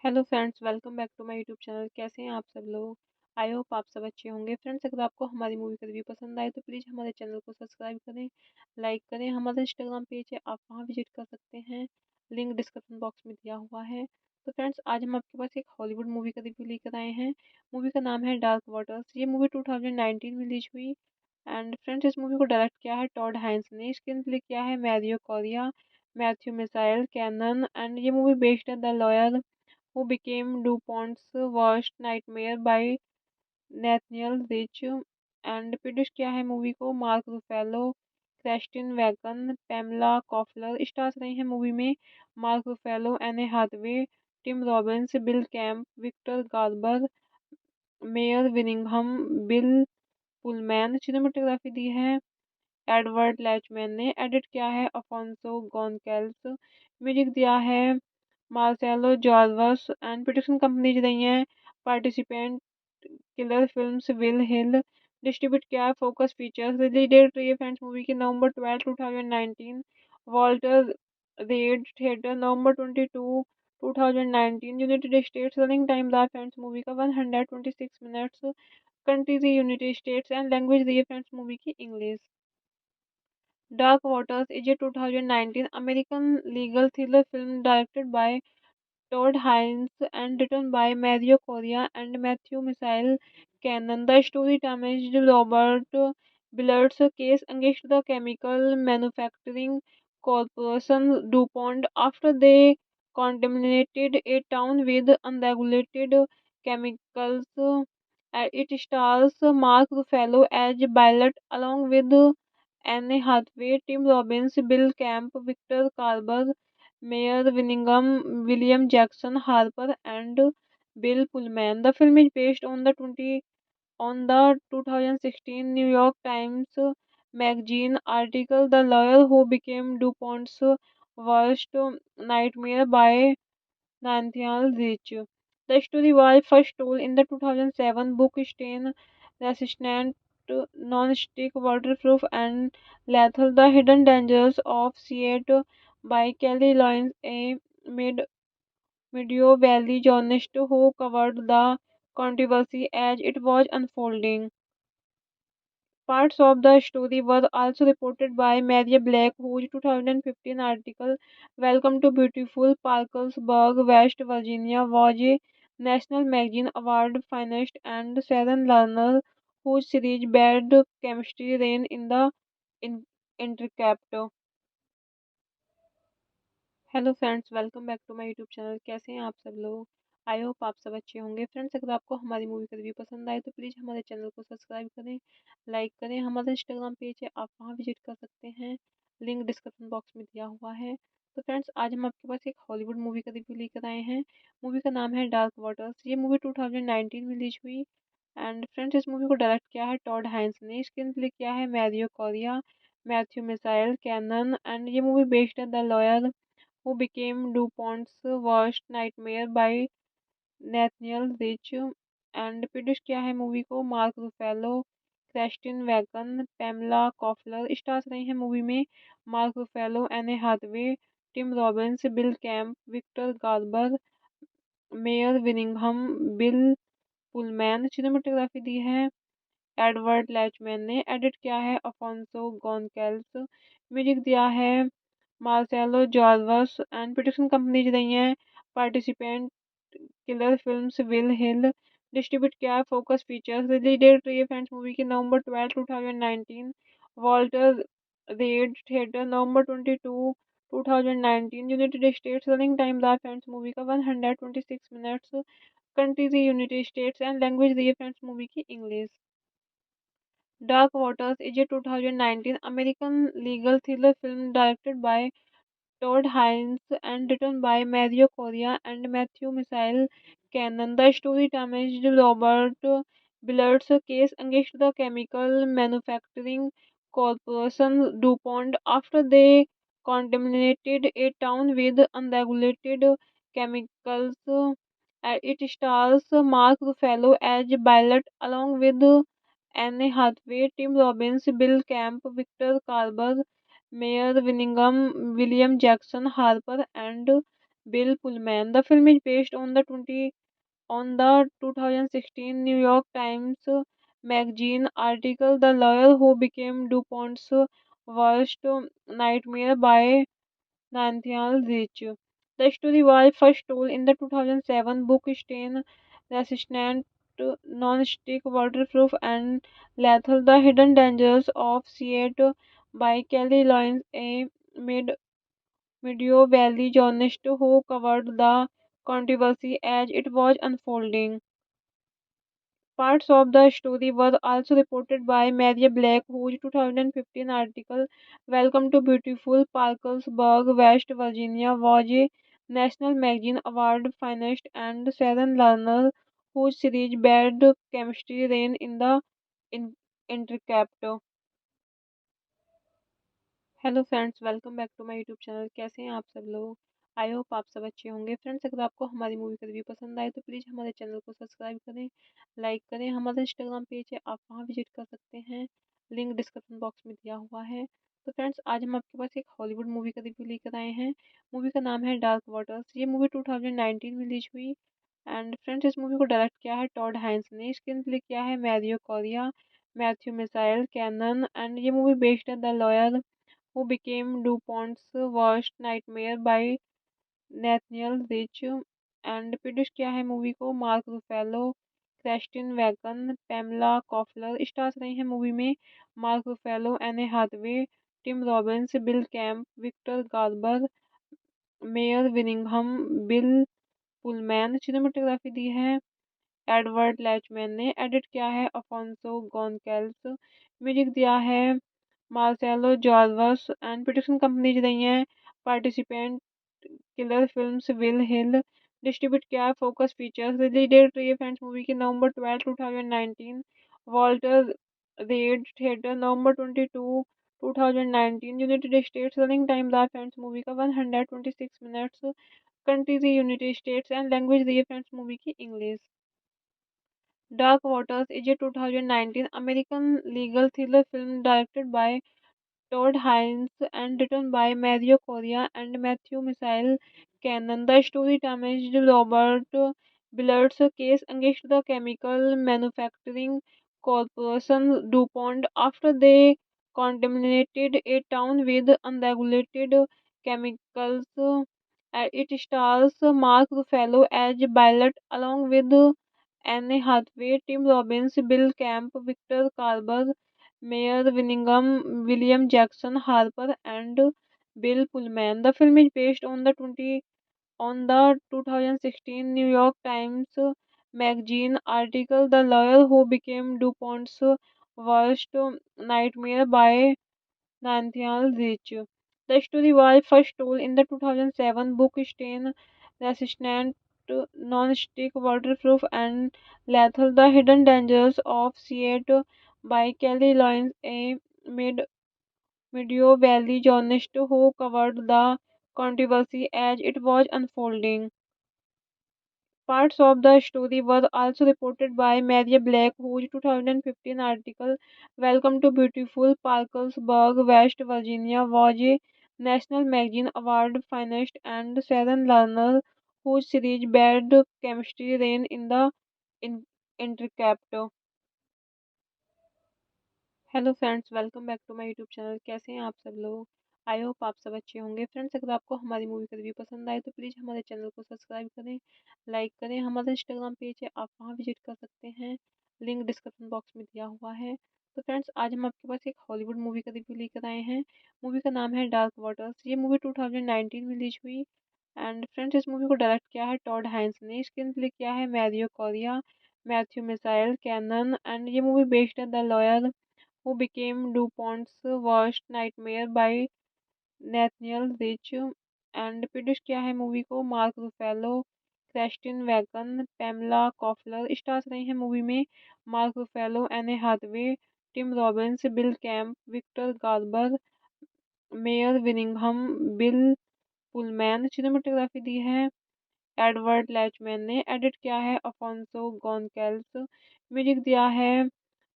Hello friends, welcome back to my YouTube channel. कैसे हैं आप सब लोग? आई होप आप सब अच्छे होंगे। फ्रेंड्स, अगर आपको हमारी मूवी का रिव्यू पसंद आए तो प्लीज़ हमारे चैनल को सब्सक्राइब करें, लाइक करें। हमारा इंस्टाग्राम पेज है, आप वहां विजिट कर सकते हैं, लिंक डिस्क्रिप्शन बॉक्स में दिया हुआ है। तो फ्रेंड्स, आज हम आपके पास एक हॉलीवुड मूवी का रिव्यू लेकर आए हैं। मूवी का नाम है डार्क वाटर्स। ये मूवी 2019 में रिलीज हुई। एंड फ्रेंड्स, इस मूवी को डायरेक्ट किया है टॉड हाइंस ने। स्क्रीन प्ले किया है Mario Correa, Matthew Michael Carnahan. And ये मूवी बेस्ड है the lawyer who became DuPont's worst nightmare by Nathaniel Rich। And produce किया है मूवी को Mark Ruffalo, Christine Vachon, Pamela Koffler. Stars रहे हैं मूवी में Mark Ruffalo, Anne Hathaway, Tim Robbins, Bill Camp, Victor Garber, Mare विनिंघम, Bill Pullman. Cinematography दी है Edward लैचमैन ने। Edit किया है अफोंसो गोनकेल्स। म्यूजिक दिया है Marcelo Zarvos. And production companies रही हैं Participant Killer Films, Willi Hill. Distribute किया है फोकस फीचर्स। रिलीज डेट रही है फ्रेंड्स मूवी की November 12 2019। Walter Reade Theater November 22 2019। United States. Running time रहा फ्रेंड्स मूवी का 126 minutes. Countries United States. And language रही है फ्रेंड्स मूवी की English. Dark Waters is a 2019 American legal thriller film directed by Todd Haynes and written by Mario Correa and Matthew Michael Cannon. The story damaged Robert Billard's case against the chemical manufacturing corporation DuPont after they contaminated a town with unregulated chemicals. It stars Mark Ruffalo as Ballard along with Anne Hathaway, Tim Robbins, Bill Camp, Victor Carver, Mayor Winningham, William Jackson Harper, and Bill Pullman. The film is based on the 2016 New York Times Magazine article "The Lawyer Who Became DuPont's Worst Nightmare" by Nathaniel Rich. The story was first told in the 2007 book Stain Resistant, Non-Stick, Waterproof, and Lethal: The Hidden Dangers of Seat by Kelly Loynes, a Meadow Valley journalist who covered the controversy as it was unfolding. Parts of the story were also reported by Maria Black, whose 2015 article "Welcome to Beautiful Parkersburg, West Virginia" was a National Magazine Award finalist and Sharon Lerner, whose series Bad Chemistry reign in the in- intricate. Hello friends, welcome back to my YouTube channel. कैसे हैं आप सब लोग? I hope आप सब अच्छे होंगे। Friends, अगर आपको हमारी मूवी का रिव्यू पसंद आए तो प्लीज़ हमारे चैनल को सब्सक्राइब करें, लाइक करें। हमारा इंस्टाग्राम पेज है, आप वहां विजिट कर सकते हैं, लिंक डिस्क्रिप्शन बॉक्स में दिया हुआ है। तो फ्रेंड्स, आज हम आपके पास एक हॉलीवुड मूवी का रिव्यू लेकर आए हैं। मूवी का नाम है डार्क वाटर्स। ये मूवी 2019 में रिलीज हुई। एंड फ्रेंड्स, इस मूवी को डायरेक्ट किया है टॉड हाइंस ने, स्क्रीन प्ले किया है Mario Correa, Matthew Michael Carnahan. And ये मूवी बेस्ड है the lawyer who became DuPont's worst nightmare by Nathaniel Rich and produce किया है मूवी को Mark Ruffalo, Christine Vachon, Pamela Koffler. Stars रहे हैं मूवी में Mark Ruffalo, Anne Hathaway, Tim Robbins, Bill Camp, Victor Garber, Mare विनिंघम, Bill Pullman. Cinematography दी है Edward लैचमैन ने, edit किया है अफोंसो गोनकेल्स, म्यूजिक दिया है Marcelo Zarvos. And production companies रही हैं Participant Killer Films, Willi Hill. Distribute किया है फोकस फीचर्स। रिलीज डेट रही है फ्रेंड्स मूवी की November 12 2019। Walter Reade Theater November 22 2019। United States. Running time रहा फ्रेंड्स मूवी का 126 minutes. Countries United States and language रही है फ्रेंड्स मूवी की English. Dark Waters is a 2019 American legal thriller film directed by Todd Haynes and written by Mario Correa and Matthew Michael Cannon. The story damaged Robert Billard's case against the chemical manufacturing corporation DuPont after they contaminated a town with unregulated chemicals. It stars Mark Ruffalo as Ballard along with Anne Hathaway, Tim Robbins, Bill Camp, Victor Carver, Mayor Winningham, William Jackson Harper, and Bill Pullman. The film is based on the 2016 New York Times Magazine article "The Lawyer Who Became DuPont's Worst Nightmare" by Nathaniel Rich. The story was first told in the 2007 book Stain Resistant, Non-Stick, Waterproof, and Lethal: The Hidden Dangers of Seat by Kelly Loynes, a Meadow Valley journalist who covered the controversy as it was unfolding. Parts of the story were also reported by Maria Black, whose 2015 article "Welcome to Beautiful Parkersburg, West Virginia" was a National Magazine Award finalist, and Sharon Lerner, whose series Bad Chemistry ran in the in- intricate. Hello friends, welcome back to my YouTube channel. कैसे हैं आप सब लोग? I hope आप सब अच्छे होंगे। Friends, अगर आपको हमारी मूवी का रिव्यू पसंद आए तो प्लीज़ हमारे चैनल को सब्सक्राइब करें, लाइक करें। हमारा इंस्टाग्राम पेज है, आप वहां विजिट कर सकते हैं, लिंक डिस्क्रिप्शन बॉक्स में दिया हुआ है। तो फ्रेंड्स, आज हम आपके पास एक हॉलीवुड मूवी का रिव्यू लेकर आए हैं। मूवी का नाम है डार्क वाटर्स। ये मूवी 2019 में रिलीज हुई। एंड फ्रेंड्स, इस मूवी को डायरेक्ट किया है टॉड हाइंस ने, स्क्रीन प्ले किया है Mario Correa, Matthew Michael Carnahan. And ये मूवी बेस्ड है the lawyer who became DuPont's worst nightmare by Nathaniel Rich and produce किया है मूवी को Mark Ruffalo, Christine Vachon, Pamela Koffler. Stars रहे हैं मूवी में Mark Ruffalo, Anne Hathaway, Tim Robbins, Bill Camp, Victor Garber, Mare विनिंघम, Bill Pullman. Cinematography दी है Edward लैचमैन ने, edit किया है अफोंसो गोनकेल्स, म्यूजिक दिया है Marcelo Zarvos. And production companies रही हैं Participant Killer Films, Willi Hill. Distribute किया है फोकस फीचर्स। रिलीज डेट रही है फ्रेंड्स मूवी की November 12 2019। Walter Reade Theater November 22 2019। United States. Running time रहा फ्रेंड्स मूवी का 126 minutes. Countries United States and language रही है फ्रेंड्स मूवी की English. Dark Waters is a 2019 American legal thriller film directed by Todd Haynes and written by Mario Correa and Matthew Michael Cannon. The story damaged Robert Billard's case against the chemical manufacturing corporation DuPont after they contaminated a town with unregulated chemicals. It stars Mark Ruffalo as Bylot along with Anne Hathaway, Tim Robbins, Bill Camp, Victor Carver, Mayor Winningham, William Jackson Harper, and Bill Pullman. The film is based on the 2016 New York Times Magazine article "The Lawyer Who Became DuPont's Worst Nightmare" by Nathaniel Rich. The story was first told in the 2007 book Stain Resistant, Non-Stick, Waterproof, and Lethal: The Hidden Dangers of Seattle by Kelly Loynes, a mid Meadow Valley journalist who covered the controversy as it was unfolding. Parts of the story were also reported by Maria Black, whose 2015 article "Welcome to Beautiful Parkersburg, West Virginia" was a National Magazine Award finalist, and Sharon Lerner, whose series Bad Chemistry ran in the in- Intercept. Hello friends, welcome back to my YouTube channel. कैसे हैं आप सब लोग? I hope आप सब अच्छे होंगे। Friends, अगर आपको हमारी मूवी का रिव्यू पसंद आए तो प्लीज़ हमारे चैनल को सब्सक्राइब करें, लाइक करें। हमारा इंस्टाग्राम पेज है, आप वहाँ विजिट कर सकते हैं, लिंक डिस्क्रिप्शन बॉक्स में दिया हुआ है। तो फ्रेंड्स, आज हम आपके पास एक हॉलीवुड मूवी का रिव्यू लेकर आए हैं। मूवी का नाम है डार्क वाटर्स। ये मूवी 2019 में रिलीज हुई। एंड फ्रेंड्स, इस मूवी को डायरेक्ट किया है टॉड हाइंस ने, स्क्रीन प्ले किया है Mario Correa, Matthew Michael Carnahan, and ये मूवी बेस्ड है the lawyer who became DuPont's worst nightmare by Nathaniel Rich, and produce किया है मूवी को Mark Ruffalo, Christine Vachon, Pamela Koffler. Stars रहे हैं मूवी में Mark Ruffalo, Anne Hathaway, Tim Robbins, Bill Camp, Victor Garber, Mare विनिंघम, Bill Pullman. Cinematography दी है Edward लैचमैन ने, edit किया है अफोंसो गोनकेल्स, म्यूजिक दिया है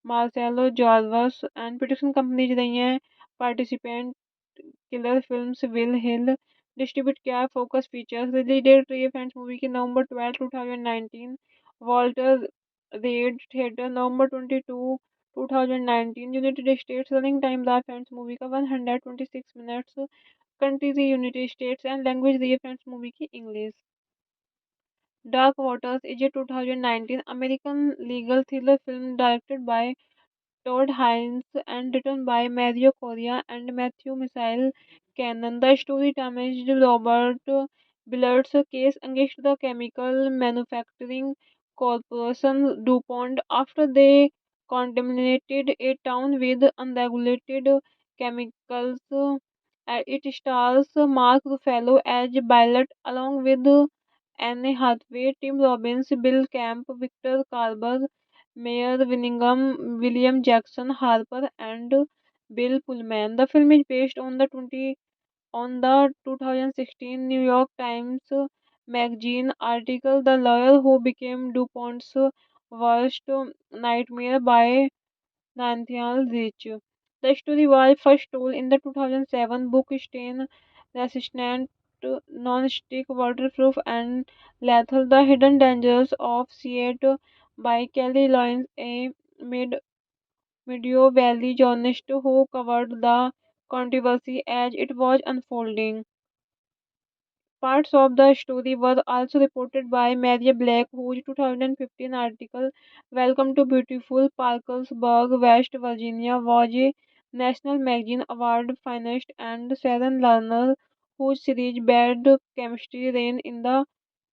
Marcelo Zarvos, and production companies रही हैं Participant Killer Films, Willi Hill. Distribute किया है फोकस फीचर्स। रिलीज डेट रही है फ्रेंड्स मूवी की November 12 2019। Walter Reade Theater November 22 2019। United States. Running time रहा फ्रेंड्स मूवी का 126 minutes. Countries United States, and language रही है फ्रेंड्स मूवी की English. Dark Waters is a 2019 American legal thriller film directed by Todd Haynes and written by Mario Correa and Matthew Michael Cannon. The story damaged Robert Billard's case against the chemical manufacturing corporation DuPont after they contaminated a town with unregulated chemicals. It stars Mark Ruffalo as Bylot along with Anne Hathaway, Tim Robbins, Bill Camp, Victor Carver, Mayor Winningham, William Jackson Harper, and Bill Pullman. The film is based on the 2016 New York Times Magazine article "The Lawyer Who Became DuPont's Worst Nightmare" by Nathaniel Rich. The story was first told in the 2007 book Stain Resistant, Non-Stick, Waterproof, and Lethal: The Hidden Dangers of Seattle by Kelly Loynes, a mid Meadow Valley journalist who covered the controversy as it was unfolding. Parts of the story were also reported by Maria Black, whose 2015 article "Welcome to Beautiful Parkersburg, West Virginia" was a National Magazine Award finalist, and Sharon Lerner, whose series Bad Chemistry ran in the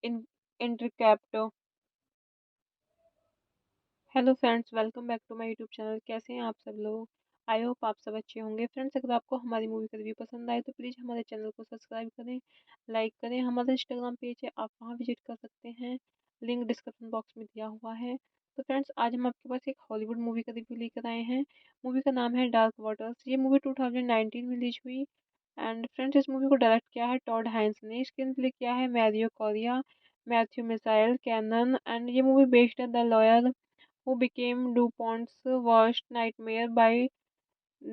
in- Intercept. Hello friends, welcome back to my YouTube channel. कैसे हैं आप सब लोग? I hope आप सब अच्छे होंगे। Friends, अगर आपको हमारी मूवी का रिव्यू पसंद आए तो प्लीज़ हमारे चैनल को सब्सक्राइब करें, लाइक करें। हमारा इंस्टाग्राम पेज है, आप वहाँ विजिट कर सकते हैं, लिंक डिस्क्रिप्शन बॉक्स में दिया हुआ है। तो फ्रेंड्स, आज हम आपके पास एक हॉलीवुड मूवी का रिव्यू लेकर आए हैं। मूवी का नाम है डार्क वाटर्स। ये मूवी 2019 में रिलीज हुई। एंड फ्रेंड्स, इस मूवी को डायरेक्ट किया है टॉड हाइंस ने, स्क्रीन प्ले किया है Mario Correa, Matthew Michael Carnahan, and ये मूवी बेस्ड है the lawyer who became DuPont's worst nightmare by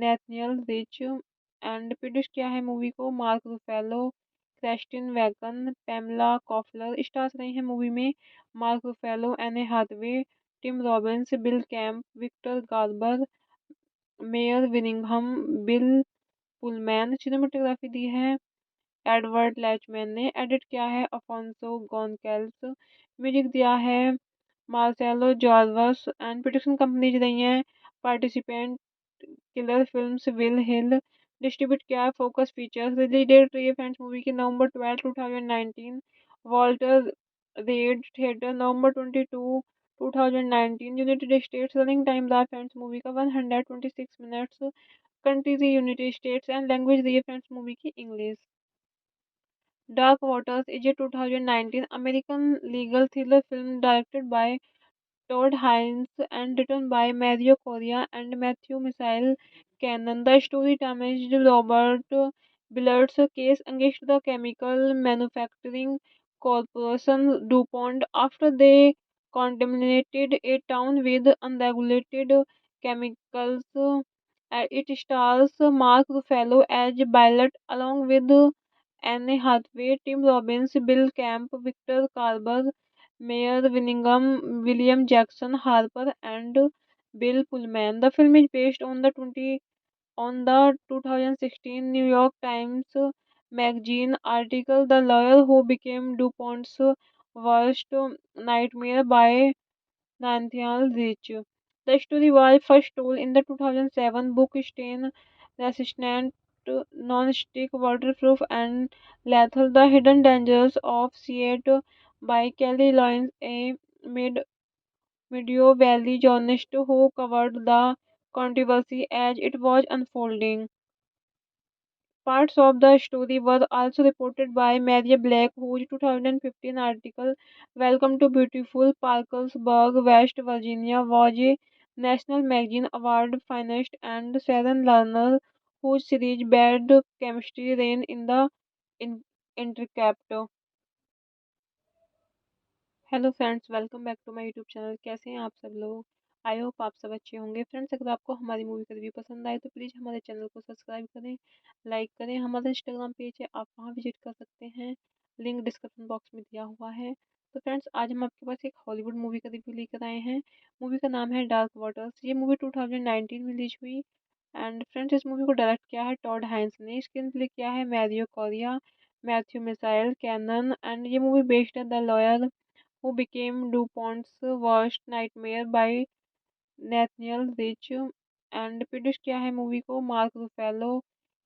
Nathaniel Rich, and produce किया है मूवी को Mark Ruffalo, Christine Vachon, Pamela Koffler. Stars रहे हैं मूवी में Mark Ruffalo, Anne Hathaway, Tim Robbins, Bill Camp, Victor Garber, Mare विनिंघम, Bill Pullman. Cinematography दी है Edward लैचमैन ने। Edit किया है अफोंसो गोनकैल्स। म्यूजिक दिया है Marcelo Zarvos and production companies रही हैं Participant Killer Films, Willi Hill. Distribute किया है फोकस फीचर्स। रिलीज डेट रही है फ्रेंड्स मूवी की November 12 2019। Walter Reade Theater November 22 2019। United States. Running time रहा फ्रेंड्स मूवी का 126 minutes. Countries United States and language रही है फ्रेंड्स मूवी की English. Dark Waters is a 2019 American legal thriller film directed by Todd Haynes and written by Mario Correa and Matthew Michael Cannon. The story damaged Robert Billard's case against the chemical manufacturing corporation DuPont after they contaminated a town with unregulated chemicals. It stars Mark Ruffalo as Ballard along with Anne Hathaway, Tim Robbins, Bill Camp, Victor Carver, Mayor Winningham, William Jackson Harper, and Bill Pullman. The film is based on the 2016 New York Times Magazine article "The Lawyer Who Became DuPont's Worst Nightmare" by Nathaniel Rich. The story was first told in the 2007 book Stain Resistant, Non-Stick, Waterproof, and Lethal: The Hidden Dangers of Seattle by Kelly Loynes, a mid Meadow Valley journalist who covered the controversy as it was unfolding. Parts of the story were also reported by Maria Black, whose 2015 article "Welcome to Beautiful Parkersburg, West Virginia" was a National Magazine Award finalist, and Sharon Lerner, whose series "Bad Chemistry" ran in the in- Intercept. Hello friends, welcome back to my YouTube channel. कैसे हैं आप सब लोग? I hope आप सब अच्छे होंगे। Friends, अगर आपको हमारी मूवी का रिव्यू पसंद आए तो प्लीज़ हमारे चैनल को सब्सक्राइब करें, लाइक करें। हमारा इंस्टाग्राम पेज है, आप वहाँ विजिट कर सकते हैं, लिंक डिस्क्रिप्शन बॉक्स में दिया हुआ है। तो फ्रेंड्स, आज हम आपके पास एक हॉलीवुड मूवी का रिव्यू लेकर आए हैं। मूवी का नाम है डार्क वाटर्स। ये मूवी 2019 में रिलीज हुई। एंड फ्रेंड्स, इस मूवी को डायरेक्ट किया है टॉड हाइंस ने। स्क्रीन प्ले किया है Mario Correa, Matthew Michael Carnahan. And ये मूवी बेस्ड है the lawyer who became DuPont's worst nightmare by Nathaniel Rich and produce किया है मूवी को Mark Ruffalo,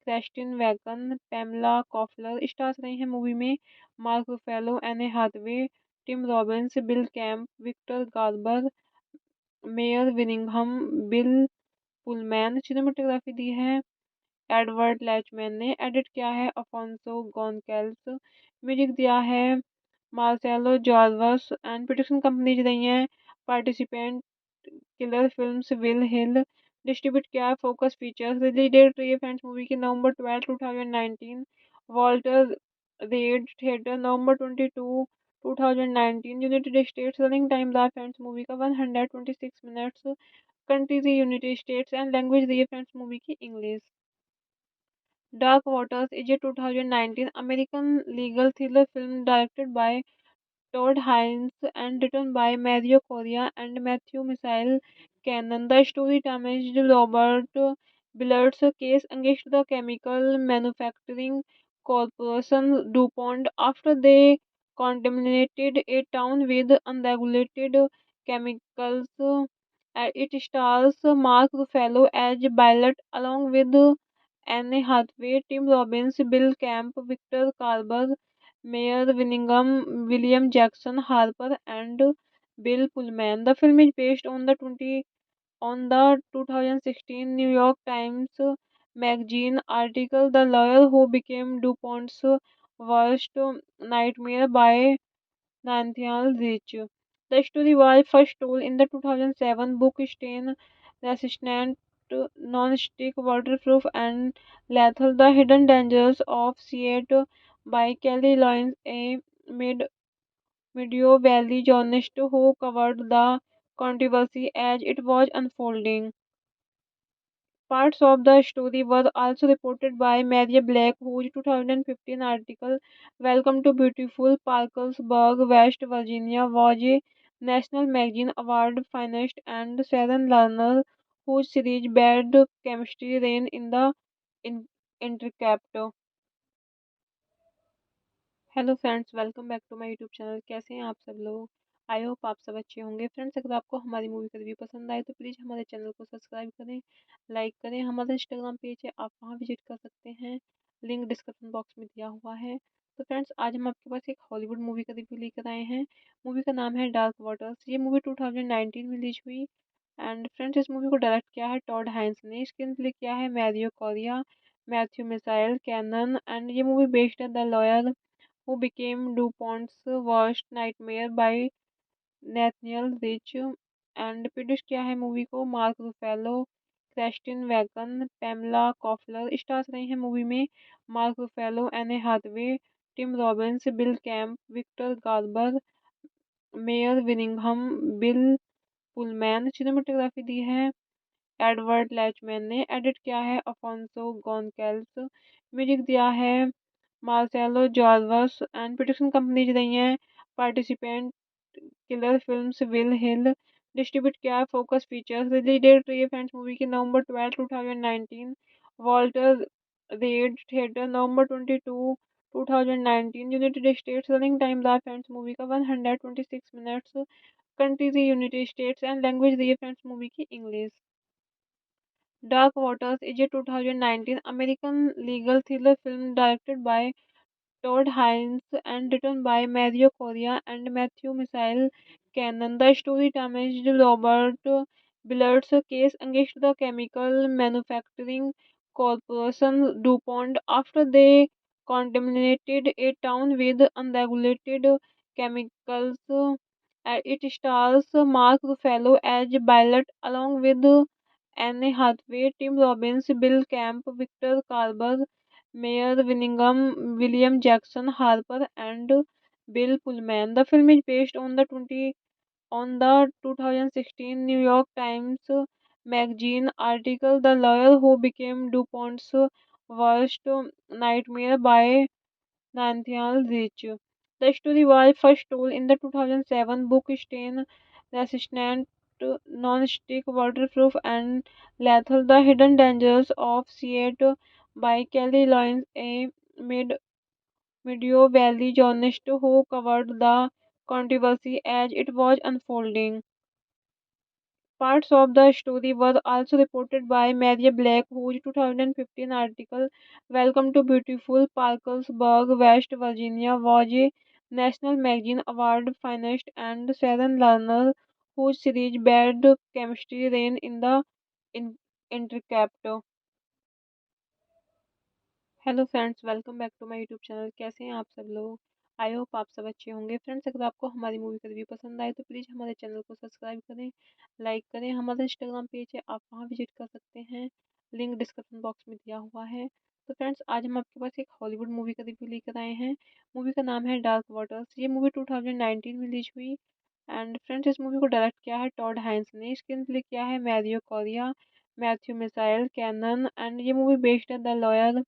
Christine Vachon, Pamela Koffler. Stars रहे हैं मूवी में Mark Ruffalo, Anne Hathaway, Tim Robbins, Bill Camp, Victor Garber, Mare विनिंघम, Bill Pullman. Cinematography दी है Edward लैचमैन ने। Edit किया है अफोंसो गोनकैल्स। म्यूजिक दिया है Marcelo Zarvos and production companies रही हैं Participant Killer Films, Willi Hill. Distribute किया है फोकस फीचर्स। रिलीज डेट रही है फ्रेंड्स मूवी की November 12 2019। Walter Reade Theater November 22 2019। United States. Running time रहा फ्रेंड्स मूवी का 126 minutes. Countries United States and language रही है फ्रेंड्स मूवी की English. Dark Waters is a 2019 American legal thriller film directed by Todd Haynes and written by Mario Correa and Matthew Michael Cannon. The story damaged Robert Billard's case against the chemical manufacturing corporation DuPont after they contaminated a town with unregulated chemicals. It stars Mark Ruffalo as Ballard along with Anne Hathaway, Tim Robbins, Bill Camp, Victor Carver, Mayor Winningham, William Jackson Harper, and Bill Pullman. The film is based on the 2016 New York Times Magazine article "The Lawyer Who Became DuPont's Worst Nightmare" by Nathaniel Rich. The story was first told in the 2007 book Stain Resistant, Non-Stick, Waterproof, and Lethal: The Hidden Dangers of Seattle by Kelly Loynes, a mid Meadow Valley journalist who covered the controversy as it was unfolding. Parts of the story were also reported by Maria Black, whose 2015 article "Welcome to Beautiful Parkersburg, West Virginia" was a National Magazine Award finalist, and Sharon Lerner, whose series "Bad Chemistry" ran in the Intercept. Hello friends, welcome back to my YouTube channel. कैसे हैं आप सब लोग? I hope आप सब अच्छे होंगे। Friends, अगर आपको हमारी मूवी का रिव्यू पसंद आए तो प्लीज़ हमारे चैनल को सब्सक्राइब करें, लाइक करें। हमारा इंस्टाग्राम पेज है, आप वहाँ विजिट कर सकते हैं, लिंक डिस्क्रिप्शन बॉक्स में दिया हुआ है। तो फ्रेंड्स, आज हम आपके पास एक हॉलीवुड मूवी का रिव्यू लेकर आए हैं। मूवी का नाम है डार्क वाटर्स। ये मूवी 2019 में रिलीज हुई। एंड फ्रेंड्स, इस मूवी को डायरेक्ट किया है टॉड हाइंस ने, स्क्रीन प्ले किया है Mario Correa, Matthew Michael Carnahan. And ये मूवी बेस्ड है the lawyer who became DuPont's worst nightmare by Nathaniel Rich and produce किया है मूवी को Mark Ruffalo, Christine Vachon, Pamela Koffler. Stars रहे हैं मूवी में Mark Ruffalo, Anne Hathaway, Tim Robbins, Bill Camp, Victor Garber, Mare विनिंघम, Bill Pullman. Cinematography दी है Edward लैचमैन ने, edit किया है अफोंसो गोनकेल्स, म्यूजिक दिया है Marcelo Zarvos. And production companies रही हैं Participant Killer Films, Willi Hill. Distribute किया है फोकस फीचर्स। रिलीज डेट रही है फ्रेंड्स मूवी की November 12 2019। Walter Reade Theater November 22 2019। United States. Running time रहा फ्रेंड्स मूवी का 126 minutes. Countries United States and language रही है फ्रेंड्स मूवी की English. Dark Waters is a 2019 American legal thriller film directed by Todd Haynes and written by Mario Correa and Matthew Michael Cannon. The story damaged Robert Billard's case against the chemical manufacturing corporation DuPont after they contaminated a town with unregulated chemicals. It stars Mark Ruffalo as Ballard along with Anne Hathaway, Tim Robbins, Bill Camp, Victor Carver, Mayor Winningham, William Jackson Harper, and Bill Pullman. The film is based on the 2016 New York Times Magazine article "The Lawyer Who Became DuPont's Worst Nightmare" by Nathaniel Rich. The story was first told in the 2007 book Stain Resistant, Non-Stick, Waterproof, and Lethal: The Hidden Dangers of Seat by Kelly Loynes, a mid Meadow Valley journalist who covered the controversy as it was unfolding. Parts of the story were also reported by Maria Black, whose 2015 article "Welcome to Beautiful Parkersburg, West Virginia" was a National Magazine Award finalist, and Sharon Lerner, whose series "Bad Chemistry" ran in the in- Intercept. Hello friends, welcome back to my YouTube channel. कैसे हैं आप सब लोग? I hope आप सब अच्छे होंगे। Friends, अगर आपको हमारी मूवी का रिव्यू पसंद आए तो प्लीज़ हमारे चैनल को सब्सक्राइब करें, लाइक करें। हमारा इंस्टाग्राम पेज है, आप वहाँ विजिट कर सकते हैं, लिंक डिस्क्रिप्शन बॉक्स में दिया हुआ है। तो फ्रेंड्स, आज हम आपके पास एक हॉलीवुड मूवी का रिव्यू लेकर आए हैं। मूवी का नाम है डार्क वाटर्स। ये मूवी 2019 में रिलीज हुई। एंड फ्रेंड्स, इस मूवी को डायरेक्ट किया है टॉड हाइंस ने, स्क्रीन प्ले किया है Mario Correa, Matthew Michael Carnahan. And ये मूवी बेस्ड है the lawyer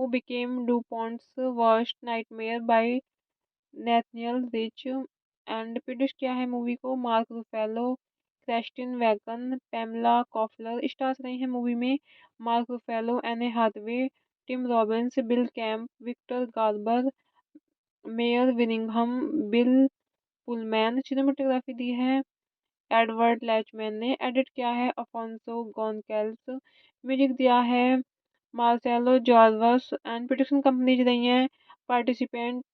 who became DuPont's worst nightmare by Nathaniel Rich and produce किया है मूवी को Mark Ruffalo, Christine Vachon, Pamela Koffler. Stars रहे हैं मूवी में Mark Ruffalo, Anne Hathaway, Tim Robbins, Bill Camp, Victor Garber, Mare विनिंघम, Bill Pullman. Cinematography दी है Edward लैचमैन ने, edit किया है अफोंसो गोनकेल्स, म्यूजिक दिया है Marcelo Zarvos. And production companies रही हैं Participant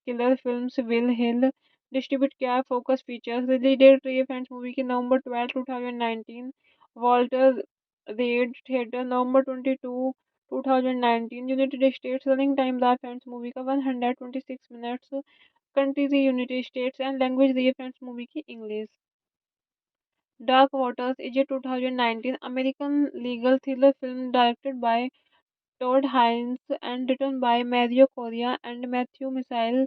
Killer Films, Willi Hill. Distribute किया है फोकस फीचर्स। रिलीज डेट रही है फ्रेंड्स मूवी की November 12 2019। Walter Reade Theater November 22 2019। United States. Running time रहा फ्रेंड्स मूवी का 126 minutes. Countries United States and language रही है फ्रेंड्स मूवी की English. Dark Waters is a 2019 American legal thriller film directed by Todd Haynes and written by Mario Correa and Matthew Michael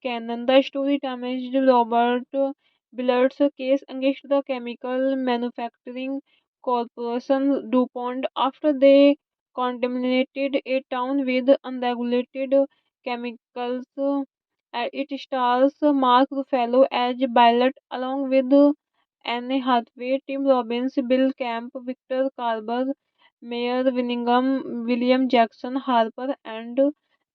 Cannon. The story damaged Robert Billard's case against the chemical manufacturing corporation DuPont after they contaminated a town with unregulated chemicals. It stars Mark Ruffalo as Ballard along with Anne Hathaway, Tim Robbins, Bill Camp, Victor Carver, Mayor Winningham, William Jackson Harper, and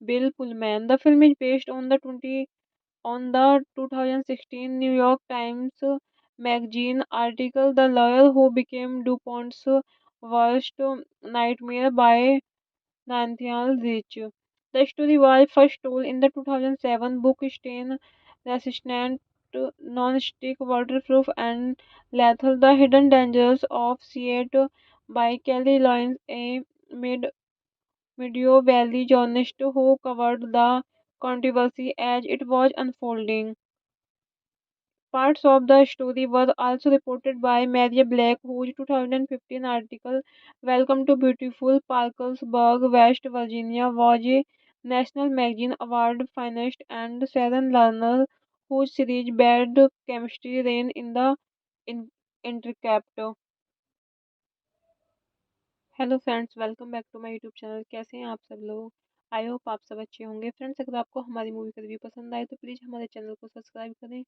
Bill Pullman. The film is based on the 2016 New York Times Magazine article "The Lawyer Who Became DuPont's Worst Nightmare" by Nathaniel Rich. The story was first told in the 2007 book Stain Resistant, Non-Stick, Waterproof, and Lethal: The Hidden Dangers of Seattle by Kelly Loynes, a mid Meadow Valley journalist who covered the controversy as it was unfolding. Parts of the story were also reported by Maria Black, whose 2015 article "Welcome to Beautiful Parkersburg, West Virginia" was a National Magazine Award finalist, and Sharon Lerner, whose series Bad Chemistry ran in the in- Intercept. Hello friends, welcome back to my YouTube channel. कैसे हैं आप सब लोग? I hope आप सब अच्छे होंगे। Friends, अगर आपको हमारी मूवी का रिव्यू पसंद आए तो प्लीज़ हमारे चैनल को सब्सक्राइब करें,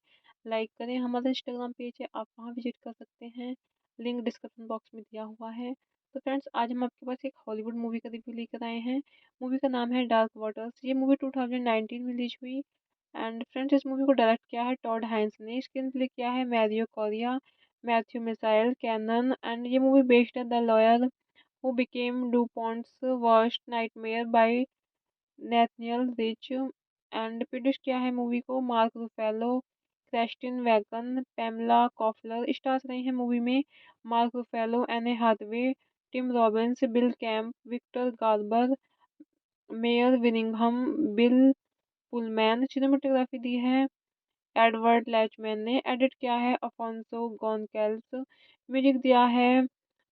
लाइक करें। हमारा इंस्टाग्राम पेज है, आप वहाँ विजिट कर सकते हैं, लिंक डिस्क्रिप्शन बॉक्स में दिया हुआ है। तो फ्रेंड्स, आज हम आपके पास एक हॉलीवुड मूवी का रिव्यू लेकर आए हैं। मूवी का नाम है डार्क वाटर्स। ये मूवी 2019 में रिलीज हुई। एंड फ्रेंड्स, इस मूवी को डायरेक्ट किया है टॉड हाइंस ने, स्क्रीन प्ले किया है Mario Correa, Matthew Michael Carnahan. And ये मूवी बेस्ड है the lawyer who became DuPont's worst nightmare by Nathaniel Rich, and produce किया है मूवी को Mark Ruffalo, Christine Vachon, Pamela Koffler. Stars रहे हैं मूवी में Mark Ruffalo, Anne Hathaway, Tim Robbins, Bill Camp, Victor Garber, Mare विनिंघम, Bill Pullman. Cinematography दी है Edward लैचमैन ने, edit किया है अफोंसो गोनकेल्स, म्यूजिक दिया है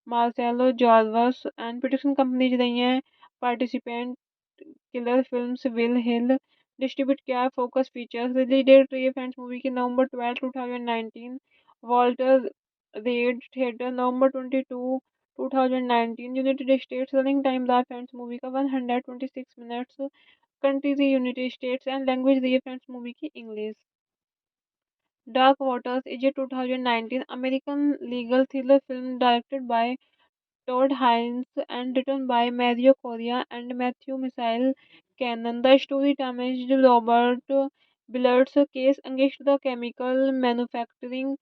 Marcelo Zarvos. And production companies रही हैं Participant Killer Films, Willi Hill. Distribute किया है फोकस फीचर्स। रिलीज डेट रही है फ्रेंड्स मूवी की November 12 2019। Walter Reade Theater November 22 2019। United States. Running time रहा फ्रेंड्स मूवी का 126 मिनट्स। कंट्री थी यूनाइटेड स्टेट्स, एंड लैंग्वेज रही है फ्रेंड्स मूवी की English. Dark Waters is a 2019 American legal thriller film directed by Todd Haynes and written by Mario Correa and Matthew Michael Cannon. The story damaged Robert Billard's case against the chemical manufacturing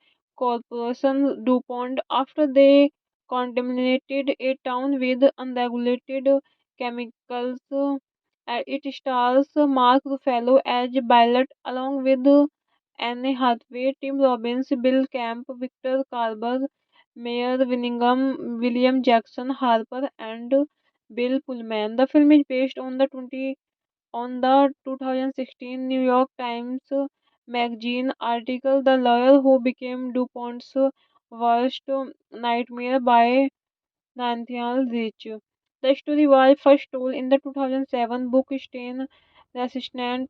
corporation DuPont after they contaminated a town with unregulated chemicals. It stars Mark Ruffalo as Ballard along with Anne Hathaway, Tim Robbins, Bill Camp, Victor Carver, Mayor Winningham, William Jackson Harper, and Bill Pullman. The film is based on the 2016 New York Times Magazine article "The Lawyer Who Became DuPont's Worst Nightmare" by Nathaniel Rich. The story was first told in the 2007 book Stain Resistant,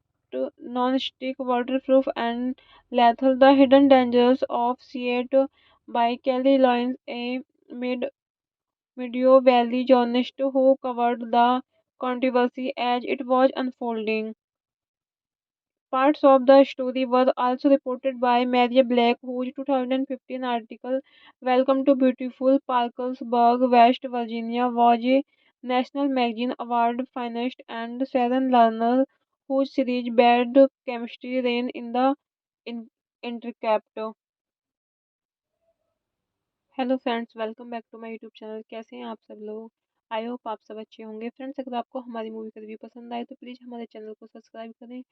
Non-Stick, Waterproof, and Lethal: The Hidden Dangers of Seattle by Kelly Loynes, a mid Meadow Valley journalist who covered the controversy as it was unfolding. Parts of the story were also reported by Maria Black, whose 2015 article "Welcome to Beautiful Parkersburg, West Virginia" was a National Magazine Award finalist, and Sharon Lerner, whose series Bad Chemistry ran in the in- Intercept. Hello friends, welcome back to my YouTube channel. कैसे हैं आप सब लोग? I hope आप सब अच्छे होंगे। Friends, अगर आपको हमारी मूवी का रिव्यू पसंद आए तो प्लीज़ हमारे चैनल को सब्सक्राइब करें,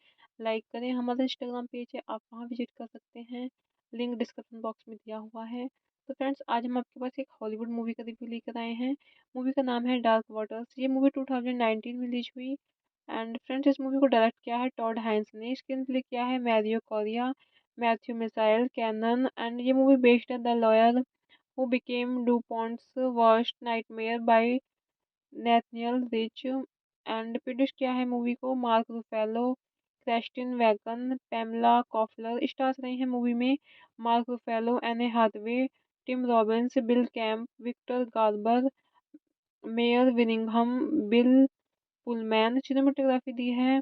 लाइक करें। हमारा इंस्टाग्राम पेज है, आप वहाँ विजिट कर सकते हैं, लिंक डिस्क्रिप्शन बॉक्स में दिया हुआ है। तो फ्रेंड्स, आज हम आपके पास एक हॉलीवुड मूवी का रिव्यू लेकर आए हैं। मूवी का नाम है डार्क वाटर्स। ये मूवी 2019 में रिलीज हुई। एंड फ्रेंड्स, इस मूवी को डायरेक्ट किया है टॉड हाइंस ने, स्क्रीन प्ले किया है Mario Correa, Matthew Michael Carnahan. And ये मूवी बेस्ड है the lawyer who became DuPont's worst nightmare by Nathaniel Rich, and produce किया है मूवी को Mark Ruffalo, Christine Vachon, Pamela Koffler. Stars रहे हैं मूवी में Mark Ruffalo, Anne Hathaway, Tim Robbins, Bill Camp, Victor Garber, Mare विनिंघम, Bill Pullman. Cinematography दी है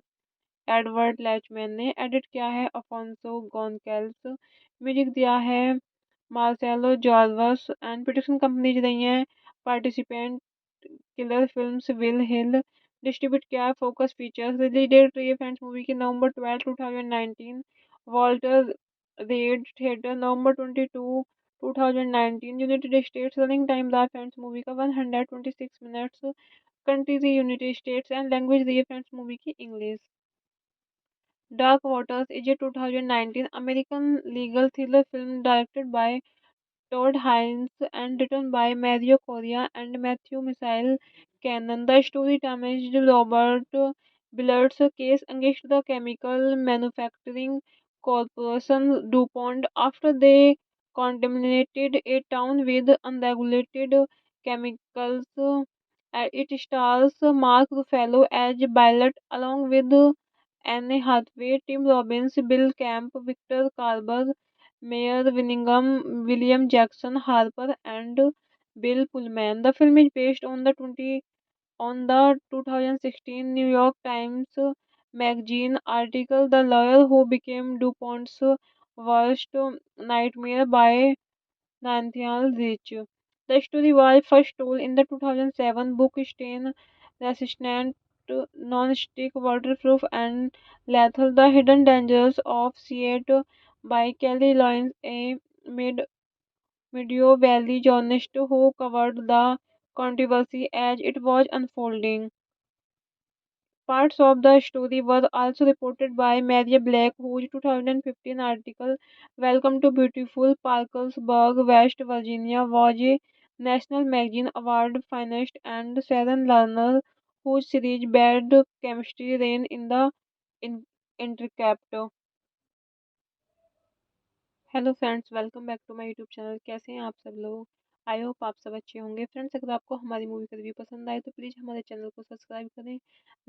Edward लैचमैन ने, edit किया है अफोंसो गोनकेल्स, म्यूजिक दिया है Marcelo Zarvos. And production companies रही हैं Participant Killer Films, Willi Hill. Distribute किया है फोकस फीचर्स। रिलीज डेट रही है फ्रेंड्स मूवी की November 12 2019। Walter Reade Theater November 22 2019। United States running time रहा फ्रेंड्स मूवी का 126 minutes. Countries United States and language रही है फ्रेंड्स मूवी की English. Dark Waters is a 2019 American legal thriller film directed by Todd Haynes and written by Mario Correa and Matthew Michael Cannon. The story damaged Robert Billard's case against the chemical manufacturing corporation DuPont after they contaminated a town with unregulated chemicals. It stars Mark Ruffalo as Ballard along with Anne Hathaway, Tim Robbins, Bill Camp, Victor Carver, Mayor Winningham, William Jackson Harper, and Bill Pullman. The film is based on the 2016 New York Times Magazine article "The Lawyer Who Became DuPont's Worst Nightmare" by Nathaniel Rich. The story was first told in the 2007 book Stain Resistant, Non-Stick, Waterproof, and Lethal: The Hidden Dangers of Seattle by Kelly Loynes, a mid Meadow Valley journalist who covered the controversy as it was unfolding. Parts of the story were also reported by Maria Black, whose 2015 article "Welcome to Beautiful Parkersburg, West Virginia" was a National Magazine Award finalist, and Sharon Lerner, whose series "Bad Chemistry" ran in the in- Intercept. Hello friends, welcome back to my YouTube channel. कैसे हैं आप सब लोग? I hope आप सब अच्छे होंगे। Friends, अगर आपको हमारी मूवी का रिव्यू पसंद आए तो प्लीज़ हमारे चैनल को सब्सक्राइब करें,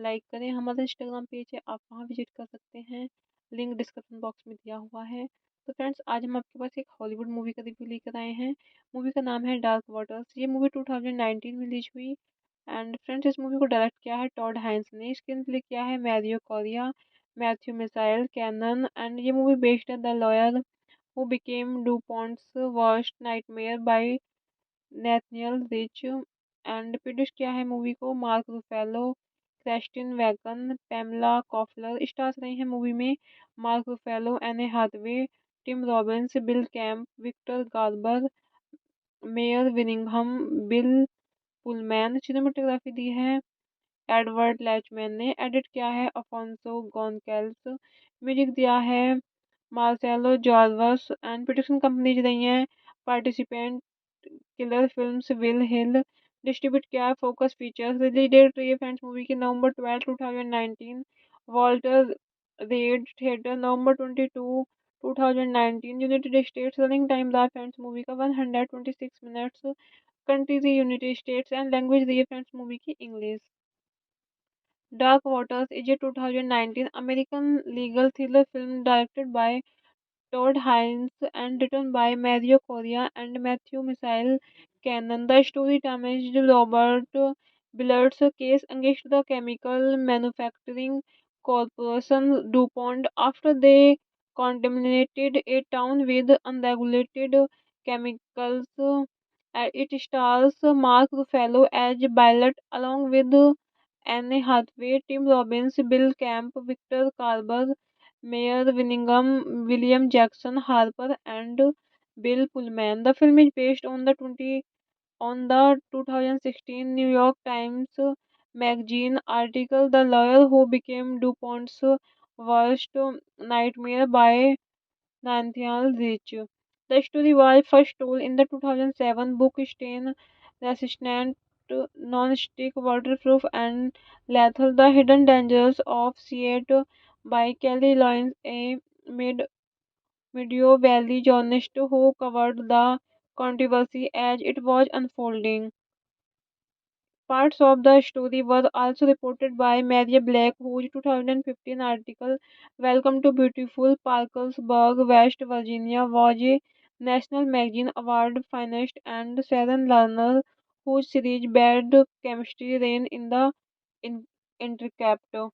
लाइक करें। हमारा इंस्टाग्राम पेज है, आप वहाँ विजिट कर सकते हैं, लिंक डिस्क्रिप्शन बॉक्स में दिया हुआ है। तो फ्रेंड्स, आज हम आपके पास एक हॉलीवुड मूवी का रिव्यू लेकर आए हैं। मूवी का नाम है डार्क वाटर्स। ये मूवी 2019 में रिलीज हुई। एंड फ्रेंड्स, इस मूवी को डायरेक्ट किया है टॉड हाइंस ने, स्क्रीन प्ले किया है Mario Correa, Matthew Michael Carnahan. And ये मूवी बेस्ड है the lawyer who became DuPont's worst nightmare by Nathaniel Rich and produce किया है मूवी को Mark Ruffalo, Christine Vachon, Pamela Koffler. Stars रहे हैं मूवी में Mark Ruffalo, Anne Hathaway, Tim Robbins, Bill Camp, Victor Garber, Mare विनिंघम, Bill Pullman. Cinematography दी है Edward लैचमैन ने। Edit किया है अफोंसो गोनकेल्स। म्यूजिक दिया है Marcelo Zarvos. And production companies रही हैं Participant Killer Films, Willi Hill. Distribute किया है फोकस फीचर्स। रिलीज डेट रही है फ्रेंड्स मूवी की November 12 2019। Walter Reade Theater November 22 2019। United States running time रहा फ्रेंड्स मूवी का 126 minutes. Countries United States and language रही है फ्रेंड्स मूवी की English. Dark Waters is a 2019 American legal thriller film directed by Todd Haynes and written by Mario Correa and Matthew Michael Cannon. The story damaged Robert Billard's case against the chemical manufacturing corporation DuPont after they contaminated a town with unregulated chemicals. It stars Mark Ruffalo as Ballard along with Anne Hathaway, Tim Robbins, Bill Camp, Victor Carver, Mayor Winningham, William Jackson Harper, and Bill Pullman. The film is based on the 2016 New York Times Magazine article "The Lawyer Who Became DuPont's Worst Nightmare" by Nathaniel Rich. The story was first told in the 2007 book Stain Resistant, Non-Stick, Waterproof, and Lethal: The Hidden Dangers of Seattle by Kelly Loynes, a mid Meadow Valley journalist who covered the controversy as it was unfolding. Parts of the story were also reported by Maria Black, whose 2015 article "Welcome to Beautiful Parkersburg, West Virginia" was a National Magazine Award finalist, and Sharon Lerner, whose series "Bad Chemistry" ran in the in- Intercept.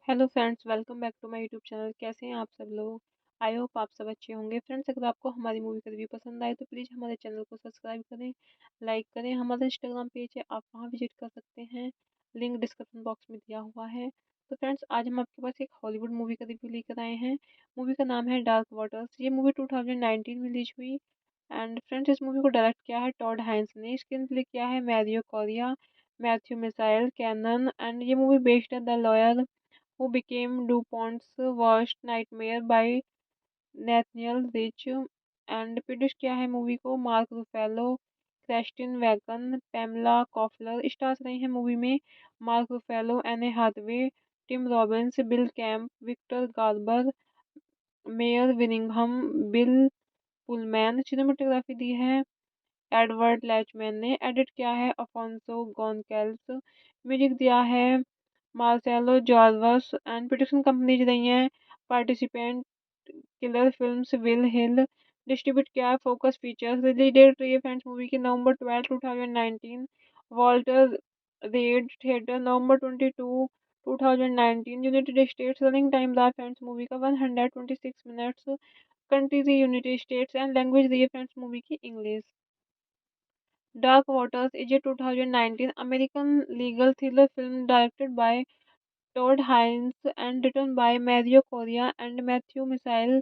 Hello friends, welcome back to my YouTube channel. कैसे हैं आप सब लोग? I hope आप सब अच्छे होंगे। Friends, अगर आपको हमारी मूवी का रिव्यू पसंद आए तो प्लीज़ हमारे चैनल को सब्सक्राइब करें, लाइक करें। हमारा इंस्टाग्राम पेज है, आप वहाँ विजिट कर सकते हैं, लिंक डिस्क्रिप्शन बॉक्स में दिया हुआ है। तो फ्रेंड्स, आज हम आपके पास एक हॉलीवुड मूवी का रिव्यू लेकर आए हैं। मूवी का नाम है डार्क वाटर्स। ये मूवी 2019 में रिलीज हुई। एंड फ्रेंड्स, इस मूवी को डायरेक्ट किया है टॉड हाइंस ने, स्क्रीन प्ले किया है Mario Correa, Matthew Michael Carnahan. And ये मूवी बेस्ड है the lawyer who became DuPont's worst nightmare by Nathaniel Rich. And produce किया है मूवी को Mark Ruffalo, Christine Vachon, Pamela Koffler. Stars रहे हैं मूवी में Mark Ruffalo, Anne Hathaway, Tim Robbins, Bill Camp, Victor Garber, Mare विनिंघम, Bill Pullman. Cinematography दी है Edward लैचमैन ने। Edit किया है अफोंसो गोनकेल्स। म्यूजिक दिया है Marcelo Zarvos. And production companies रही हैं Participant Killer Films, Willi Hill. Distribute किया है फोकस फीचर्स। रिलीज डेट रही है फ्रेंड्स मूवी की November 12 2019। Walter Reade Theater November 22 2019। United States. Running time रहा फ्रेंड्स मूवी का 126 minutes. Countries United States. And language रही है फ्रेंड्स मूवी की English. Dark Waters is a 2019 American legal thriller film directed by Todd Haynes and written by Mario Correa and Matthew Michael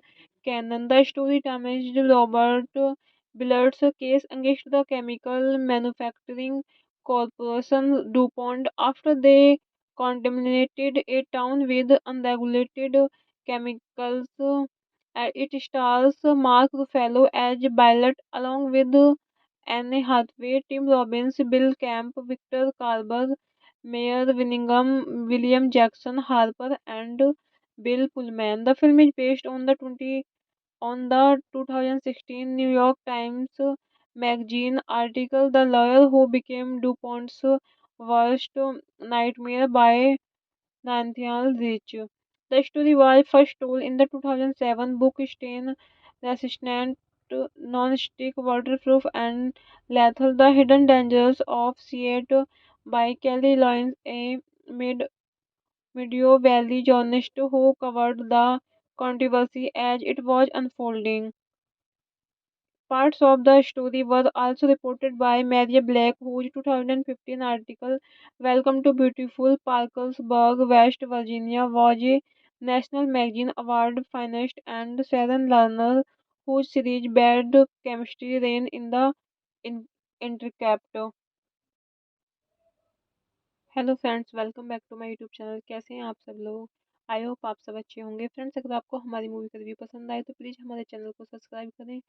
Cannon. The story damaged Robert Billard's case against the chemical manufacturing corporation DuPont after they contaminated a town with unregulated chemicals. It stars Mark Ruffalo as Billet along with Anne Hathaway, Tim Robbins, Bill Camp, Victor Carver, Mayor Winningham, William Jackson Harper, and Bill Pullman. The film is based on the 2016 New York Times Magazine article "The Lawyer Who Became DuPont's Worst Nightmare" by Nathaniel Rich. The story was first told in the 2007 book Stain Resistant, Non-Stick, Waterproof, and Lethal: The Hidden Dangers of Seat by Kelly Loynes, a Meadow Valley journalist who covered the controversy as it was unfolding. Parts of the story were also reported by Maria Black, whose 2015 article "Welcome to Beautiful Parkersburg, West Virginia" was a National Magazine Award finalist, and Sharon Lerner, whose series "Bad Chemistry" ran in the in- Intercept. Hello friends, welcome back to my YouTube channel. कैसे हैं आप सब लोग? I hope आप सब अच्छे होंगे। Friends, अगर आपको हमारी मूवी का रिव्यू पसंद आए तो प्लीज़ हमारे चैनल को सब्सक्राइब करें,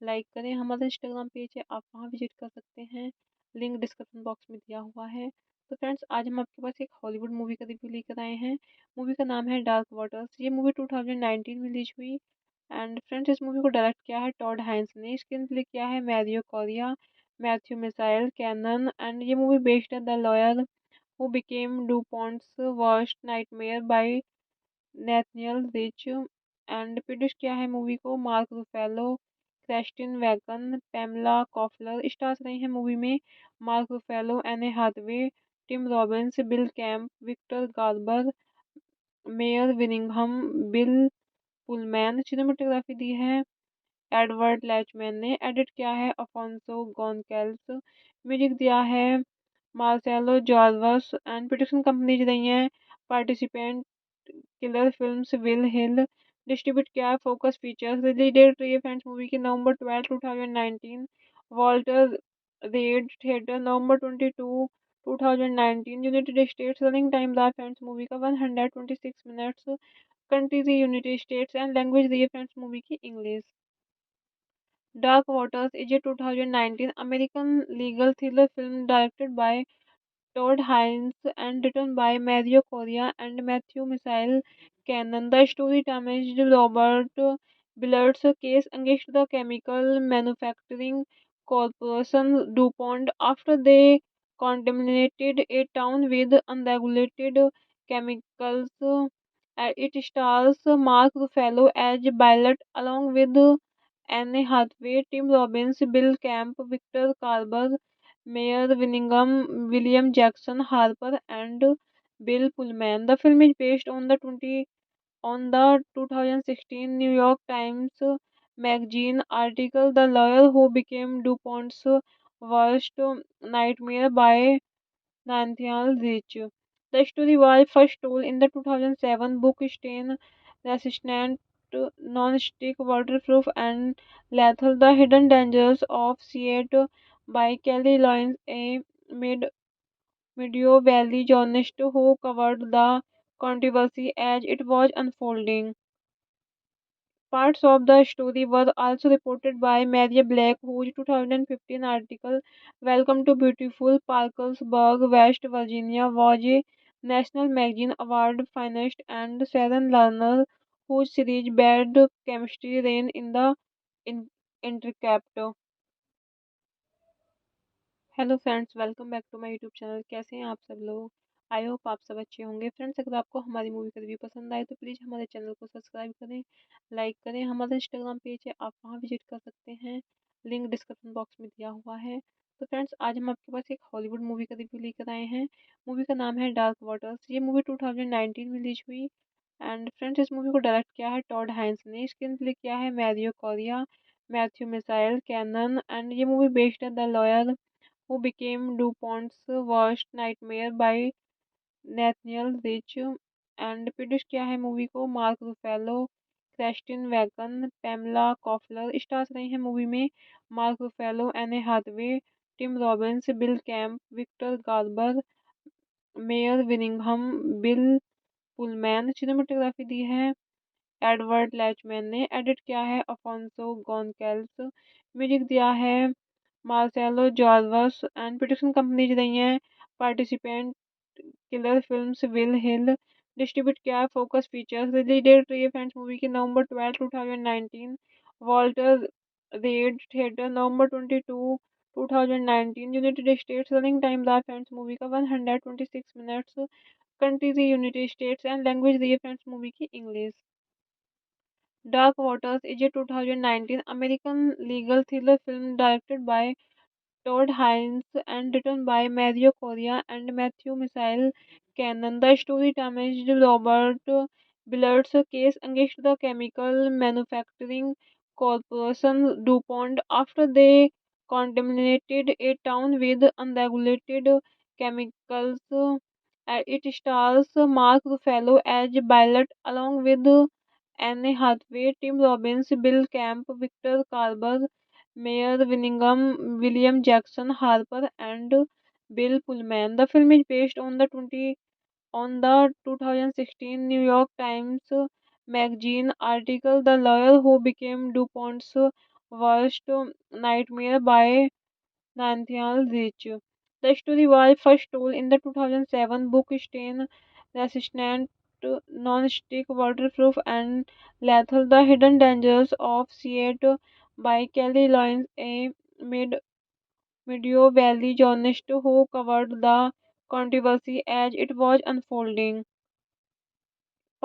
लाइक करें। हमारा इंस्टाग्राम पेज है, आप वहाँ विजिट कर सकते हैं, लिंक डिस्क्रिप्शन बॉक्स में दिया हुआ है। तो फ्रेंड्स, आज हम आपके पास एक हॉलीवुड मूवी का रिव्यू लेकर आए हैं। मूवी का नाम है डार्क वाटर्स। ये मूवी 2019 में रिलीज हुई। एंड फ्रेंड्स, इस मूवी को डायरेक्ट किया है टॉड हाइंस ने, स्क्रीन प्ले किया है Mario Correa, Matthew Michael Carnahan. And ये मूवी बेस्ड है the lawyer who became DuPont's worst nightmare by Nathaniel Rich। And produce किया है मूवी को Mark Ruffalo, Christine Vachon, Pamela Koffler. Stars रहे हैं मूवी में Mark Ruffalo, Anne Hathaway, Tim Robbins, Bill Camp, Victor Garber, Mare विनिंघम, Bill Pullman. Cinematography दी है Edward लैचमैन ने। Edit किया है अफोंसो गोनकेल्स। म्यूजिक दिया है Marcelo Zarvos. And production companies रही हैं Participant Killer Films, Willi Hill. Distribute किया है फोकस फीचर्स। रिलीज डेट रही है फ्रेंड्स मूवी की November 12 2019। Walter Reade Theater November 22 2019। United States. Running time रहा फ्रेंड्स मूवी का 126 minutes. Countries United States. And language रही है फ्रेंड्स मूवी की English. Dark Waters is a 2019 American legal thriller film directed by Todd Haynes and written by Mario Correa and Matthew Michael Cannon. The story damaged Robert Billard's case against the chemical manufacturing corporation DuPont after they contaminated a town with unregulated chemicals. It stars Mark Ruffalo as Billet along with Anne Hathaway, Tim Robbins, Bill Camp, Victor Carver, Mayor Winningham, William Jackson Harper, and Bill Pullman. The film is based on the On the 2016 New York Times magazine article, The Lawyer Who Became DuPont's Worst Nightmare by Nathaniel Rich. The story was first told in the 2007 book Stain Resistant, Non-Stick, Waterproof, and Lethal: The Hidden Dangers of Seattle by Kelly Loynes, a mid Meadow Valley journalist who covered the controversy as it was unfolding. Parts of the story were also reported by Maria Black, whose 2015 article Welcome to Beautiful Parkersburg, West Virginia was a National Magazine Award finalist, and Sharon Lerner, whose series Bad Chemistry ran in the in- Intercept. Hello friends, welcome back to my YouTube channel. कैसे हैं आप सब लोग? I hope आप सब अच्छे होंगे। Friends, अगर आपको हमारी मूवी का रिव्यू पसंद आए तो प्लीज़ हमारे चैनल को सब्सक्राइब करें, लाइक करें। हमारा इंस्टाग्राम पेज है, आप वहां विजिट कर सकते हैं, लिंक डिस्क्रिप्शन बॉक्स में दिया हुआ है। तो फ्रेंड्स, आज हम आपके पास एक हॉलीवुड मूवी का रिव्यू लेकर आए हैं। मूवी का नाम है डार्क वाटर्स। ये मूवी 2019 में रिलीज हुई। एंड फ्रेंड्स, इस मूवी को डायरेक्ट किया है टॉड हाइंस ने, स्क्रीन प्ले किया है Mario Correa, Matthew Michael Carnahan. And ये मूवी बेस्ड है the lawyer who became DuPont's worst nightmare by Nathaniel Rich, and produce किया है मूवी को Mark Ruffalo, Christine Vachon, Pamela Koffler. Stars रहे हैं मूवी में Mark Ruffalo, Anne Hathaway, Tim Robbins, Bill Camp, Victor Garber, Mare विनिंघम, Bill Pullman. Cinematography दी है Edward लैचमैन ने, edit किया है अफोंसो गोनकेल्स, म्यूजिक दिया है Marcelo Zarvos. And production companies रही हैं Participant Killer Films, Willi Hill. Distribute किया है फोकस फीचर्स। रिलीज डेट रही है फ्रेंड्स मूवी की November 12 2019। Walter Reade Theater November 22 2019। United States. Running time रहा फ्रेंड्स मूवी का 126 मिनट्स। कंट्री थी यूनाइटेड स्टेट्स, एंड लैंग्वेज रही है फ्रेंड्स मूवी की English. Dark Waters is a 2019 American legal thriller film directed by Todd Haynes and written by Mario Correa and Matthew Michael Cannon. The story damaged Robert Billard's case against the chemical manufacturing corporation DuPont after they contaminated a town with unregulated chemicals. It stars Mark Ruffalo as Ballard along with Anne Hathaway, Tim Robbins, Bill Camp, Victor Carver, Mayor Winningham, William Jackson Harper, and Bill Pullman. The film is based on the 2016 New York Times magazine article "The Lawyer Who Became DuPont's Worst Nightmare" by Nathaniel Rich. The story was first told in the 2007 book Stain Resistant, Non-Stick, Waterproof, and Lethal: The Hidden Dangers of Seattle by Kelly Loynes, a mid Meadow Valley journalist who covered the controversy as it was unfolding.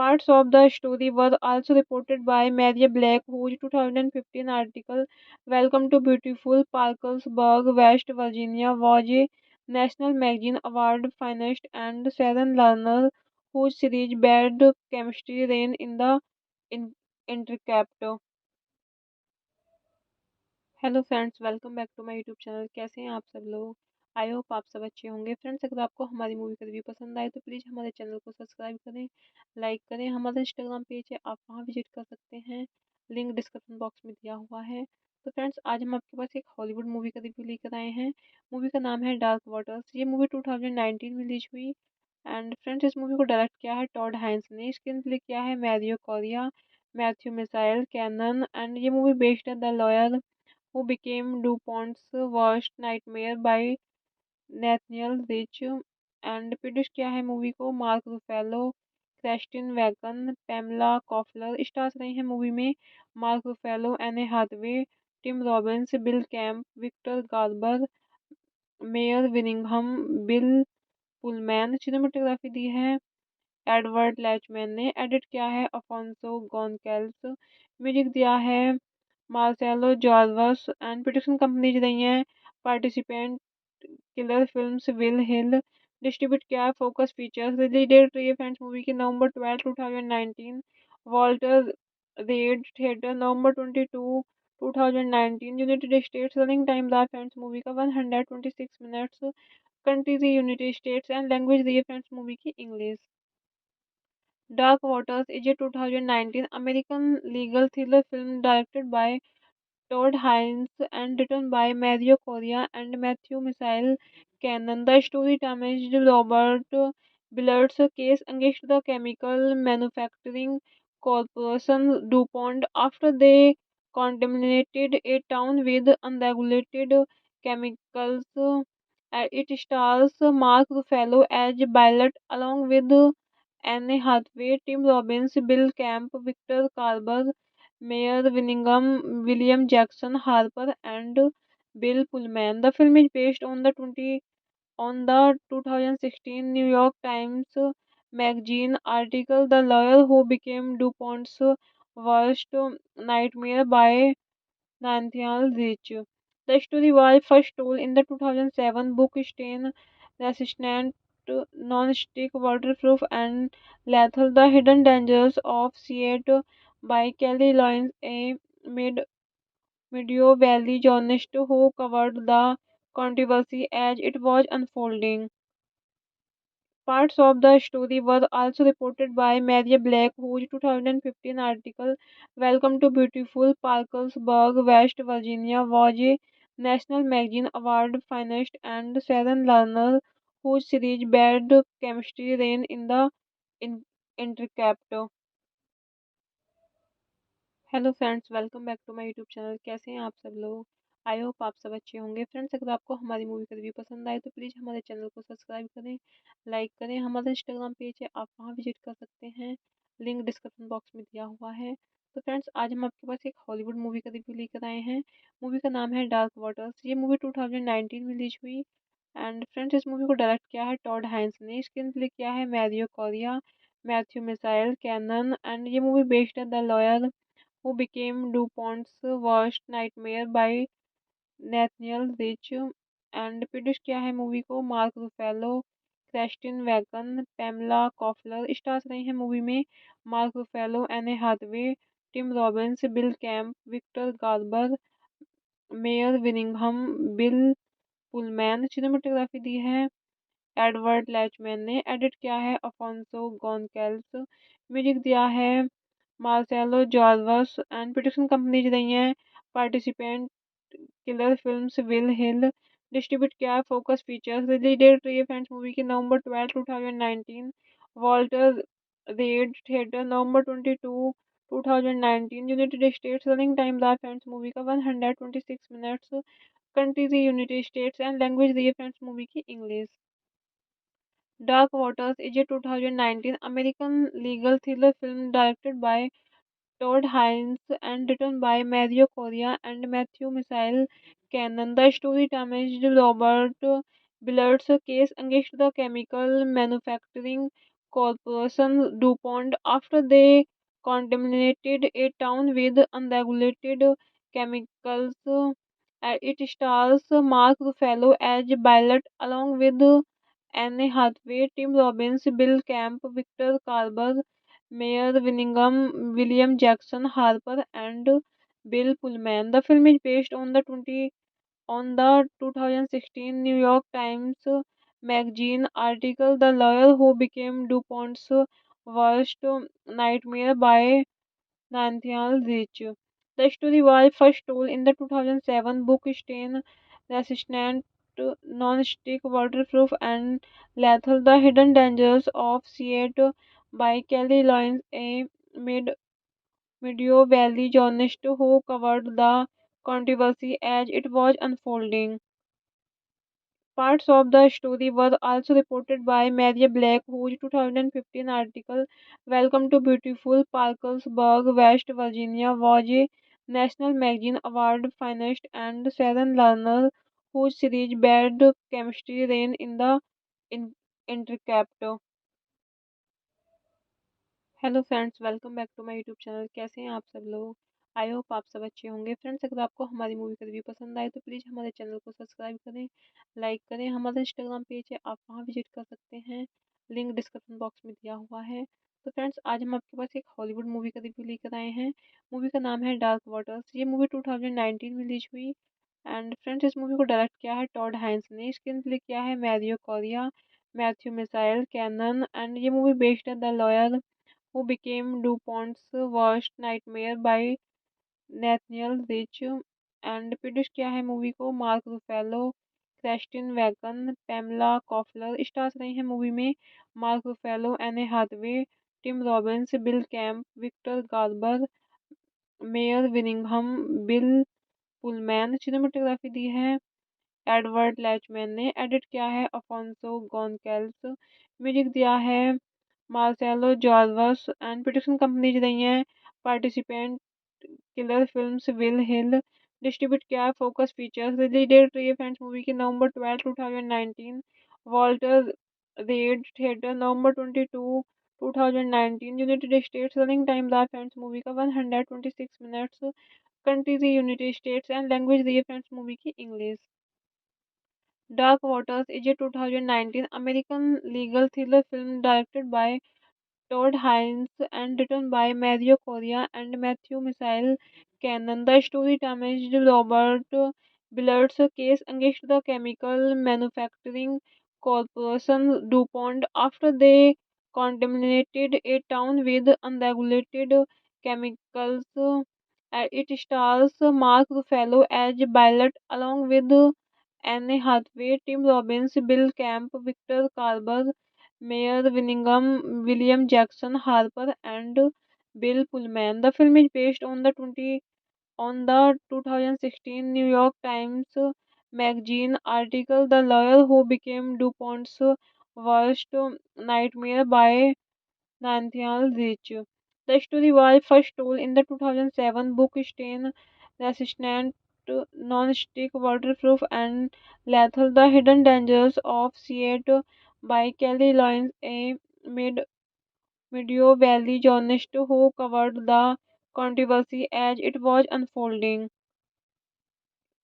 Parts of the story were also reported by Maria Black, whose 2015 article Welcome to Beautiful Parkersburg, West Virginia was a National Magazine Award finalist, and Sharon Lerner, whose series Bad Chemistry ran in the in- Intercept. Hello friends, welcome back to my YouTube channel. कैसे हैं आप सब लोग? I hope आप सब अच्छे होंगे। Friends, अगर आपको हमारी मूवी का रिव्यू पसंद आए तो प्लीज़ हमारे चैनल को सब्सक्राइब करें, लाइक करें। हमारा इंस्टाग्राम पेज है, आप वहां विजिट कर सकते हैं, लिंक डिस्क्रिप्शन बॉक्स में दिया हुआ है। तो फ्रेंड्स, आज हम आपके पास एक हॉलीवुड मूवी का रिव्यू लेकर आए हैं। मूवी का नाम है डार्क वाटर्स। ये मूवी 2019 में रिलीज हुई। एंड फ्रेंड्स, इस मूवी को डायरेक्ट किया है टॉड हाइंस ने, स्क्रीन प्ले किया है Mario Correa, Matthew Michael Carnahan. And ये मूवी बेस्ड है the lawyer who became DuPont's worst nightmare by Nathaniel Rich, and produce किया है मूवी को Mark Ruffalo, Christine Vachon, Pamela Koffler. Stars रहे हैं मूवी में Mark Ruffalo, Anne Hathaway, Tim Robbins, Bill Camp, Victor Garber, Mare विनिंघम, Bill Pullman. Cinematography दी है Edward लैचमैन ने, edit किया है अफोंसो गोनकेल्स, म्यूजिक दिया है Marcelo Zarvos. And production companies रही हैं Participant Killer Films, Willi Hill. Distribute किया है फोकस फीचर्स। रिलीज डेट रही है फ्रेंड्स मूवी की November 12 2019। Walter Reade Theater November 22 2019। United States running time रहा फ्रेंड्स मूवी का 126 minutes. Countries United States and language रही है फ्रेंड्स मूवी की English. Dark Waters is a 2019 American legal thriller film directed by Todd Haynes and written by Mario Correa and Matthew Michael Cannon. The story damaged Robert Billard's case against the chemical manufacturing corporation DuPont after they contaminated a town with unregulated chemicals. It stars Mark Ruffalo as Ballard along with Anne Hathaway, Tim Robbins, Bill Camp, Victor Carver, Mayor Winningham, William Jackson Harper, and Bill Pullman. The film is based on the 2016 New York Times Magazine article "The Lawyer Who Became DuPont's Worst Nightmare" by Nathaniel Rich. The story was first told in the 2007 book Stain Resistant, Non-Stick, Waterproof, and Lethal: The Hidden Dangers of Seattle by Kelly Loynes, a mid Meadow Valley journalist who covered the controversy as it was unfolding. Parts of the story were also reported by Maria Black, whose 2015 article "Welcome to Beautiful Parkersburg, West Virginia" was a National Magazine Award finalist, and Sharon Lerner, whose series "Bad Chemistry" ran in the in- Intercept. Hello friends, welcome back to my YouTube channel. कैसे हैं आप सब लोग? I hope आप सब अच्छे होंगे। Friends, अगर आपको हमारी मूवी का रिव्यू पसंद आए तो प्लीज़ हमारे चैनल को सब्सक्राइब करें, लाइक करें। हमारा इंस्टाग्राम पेज है, आप वहाँ विजिट कर सकते हैं, लिंक डिस्क्रिप्शन बॉक्स में दिया हुआ है। तो फ्रेंड्स, आज हम आपके पास एक हॉलीवुड मूवी का रिव्यू लेकर आए हैं। मूवी का नाम है डार्क वाटर्स। ये मूवी 2019 में रिलीज हुई। एंड फ्रेंड्स, इस मूवी को डायरेक्ट किया है टॉड हाइंस ने, स्क्रीन प्ले किया है Mario Correa, Matthew Michael Carnahan. And ये मूवी बेस्ड है the lawyer who became DuPont's worst nightmare by Nathaniel Rich and produce किया है मूवी को Mark Ruffalo, Christine Vachon, Pamela Koffler. Stars रहे हैं मूवी में Mark Ruffalo, Anne Hathaway, Tim Robbins, Bill Camp, Victor Garber, Mare विनिंघम, Bill Pullman. Cinematography दी है Edward लैचमैन ने। Edit किया है अफोंसो गोनकेल्स। म्यूजिक दिया है Marcelo Zarvos. And production companies रही हैं Participant Killer Films, Willi Hill. Distribute किया है फोकस फीचर्स। रिलीज डेट रही है फ्रेंड्स मूवी की November 12 2019। Walter Reade Theater November 22 2019। United States running time रहा फ्रेंड्स मूवी का 126 minutes. Countries United States and language रही है फ्रेंड्स मूवी की English. Dark Waters is a 2019 American legal thriller film directed by Todd Haynes and written by Mario Correa and Matthew Michael Cannon. The story damaged Robert Billard's case against the chemical manufacturing corporation DuPont after they contaminated a town with unregulated chemicals. It stars Mark Ruffalo as Ballard along with Anne Hathaway, Tim Robbins, Bill Camp, Victor Carver, Mayor Winningham, William Jackson Harper, and Bill Pullman. The film is based on the 2016 New York Times Magazine article "The Lawyer Who Became DuPont's Worst Nightmare" by Nathaniel Rich. The story was first told in the 2007 book Stain Resistant, Non-Stick, Waterproof, and Lethal: The Hidden Dangers of Seattle by Kelly Loynes, a mid Meadow Valley journalist who covered the controversy as it was unfolding. Parts of the story were also reported by Maria Black, whose 2015 article "Welcome to Beautiful Parkersburg, West Virginia" was a National Magazine Award finalist, and Sharon Lerner, whose series "Bad Chemistry" ran in the in- Intercept. Hello friends, welcome back to my YouTube channel. कैसे हैं आप सब लोग? I hope आप सब अच्छे होंगे। Friends, अगर आपको हमारी मूवी का रिव्यू पसंद आए तो प्लीज़ हमारे चैनल को सब्सक्राइब करें, लाइक करें। हमारा इंस्टाग्राम पेज है, आप वहाँ विजिट कर सकते हैं, लिंक डिस्क्रिप्शन बॉक्स में दिया हुआ है। तो फ्रेंड्स, आज हम आपके पास एक हॉलीवुड मूवी का रिव्यू लेकर आए हैं। मूवी का नाम है डार्क वाटर्स। ये मूवी 2019 में रिलीज हुई। एंड फ्रेंड्स, इस मूवी को डायरेक्ट किया है टॉड हाइंस ने, स्क्रीन प्ले किया है Mario Correa, Matthew Michael Carnahan. And ये मूवी बेस्ड है the lawyer who became DuPont's worst nightmare by Nathaniel Rich. And produce किया है मूवी को Mark Ruffalo, Christine Vachon, Pamela Koffler. Stars रहे हैं मूवी में Mark Ruffalo, Anne Hathaway, Tim Robbins, Bill Camp, Victor Garber, Mare विनिंघम, Bill Pullman. Cinematography दी है Edward लैचमैन ने। Edit किया है अफोंसो गोनकेल्स। म्यूजिक दिया है Marcelo Zarvos. And production companies रही हैं Participant Killer Films, Willi Hill. Distribute किया है फोकस फीचर्स। रिलीज डेट रही है फ्रेंड्स मूवी की November 12 2019। Walter Reade Theater November 22 2019। United States. Running time रहा फ्रेंड्स मूवी का 126 minutes. Countries United States. And language रही है फ्रेंड्स मूवी की English. Dark Waters is a 2019 American legal thriller film directed by Todd Haynes and written by Mario Correa and Matthew Michael Cannon. The story damaged Robert Billard's case against the chemical manufacturing corporation DuPont after they contaminated a town with unregulated chemicals. It stars Mark Ruffalo as Ballard along with Anne Hathaway, Tim Robbins, Bill Camp, Victor Carver, Mayor Winningham, William Jackson Harper, and Bill Pullman. The film is based on the 2016 New York Times Magazine article "The Lawyer Who Became DuPont's Worst Nightmare" by Nathaniel Rich. The story was first told in the 2007 book Stain Resistant, Non-Stick, Waterproof, and Lethal: The Hidden Dangers of Seat by Kelly Loynes, a Meadow Valley journalist who covered the controversy as it was unfolding.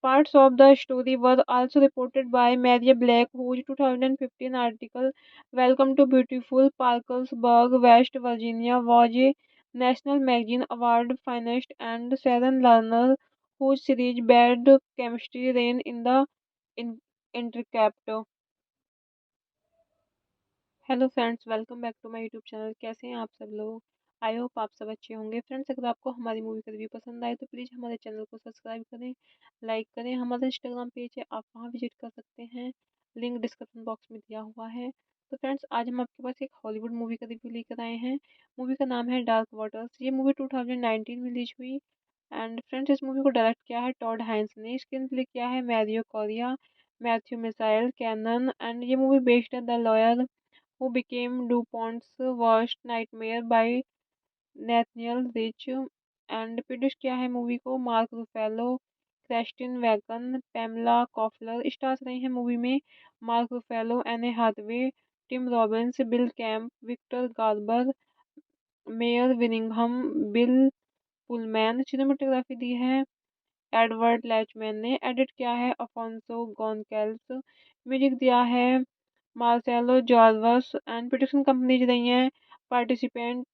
Parts of the story were also reported by Maria Black, whose 2015 article "Welcome to Beautiful Parkersburg, West Virginia" was a National Magazine Award finalist, and Sharon Lerner, whose series "Bad Chemistry" ran in the in- Intercept. Hello friends, welcome back to my YouTube channel. कैसे हैं आप सब लोग? I hope आप सब अच्छे होंगे। Friends, अगर आपको हमारी मूवी का रिव्यू पसंद आए तो प्लीज़ हमारे चैनल को सब्सक्राइब करें, लाइक करें। हमारा इंस्टाग्राम पेज है, आप वहाँ विजिट कर सकते हैं, लिंक डिस्क्रिप्शन बॉक्स में दिया हुआ है। तो फ्रेंड्स, आज हम आपके पास एक हॉलीवुड मूवी का रिव्यू लेकर आए हैं। मूवी का नाम है डार्क वाटर्स। ये मूवी 2019 में रिलीज हुई। एंड फ्रेंड्स, इस मूवी को डायरेक्ट किया है टॉड हाइंस ने, स्क्रीन प्ले किया है Mario Correa, Matthew Michael Carnahan. And ये मूवी बेस्ड है the lawyer who became DuPont's worst nightmare by Nathaniel Rich। And produce किया है मूवी को Mark Ruffalo, Christine Vachon, Pamela Koffler. Stars रहे हैं मूवी में Mark Ruffalo, Anne Hathaway, Tim Robbins, Bill Camp, Victor Garber, Mare विनिंघम, Bill Pullman. Cinematography दी है Edward लैचमैन ने। Edit किया है अफोंसो गोनकेल्स। म्यूजिक दिया है Marcelo Zarvos. And production companies रही हैं Participant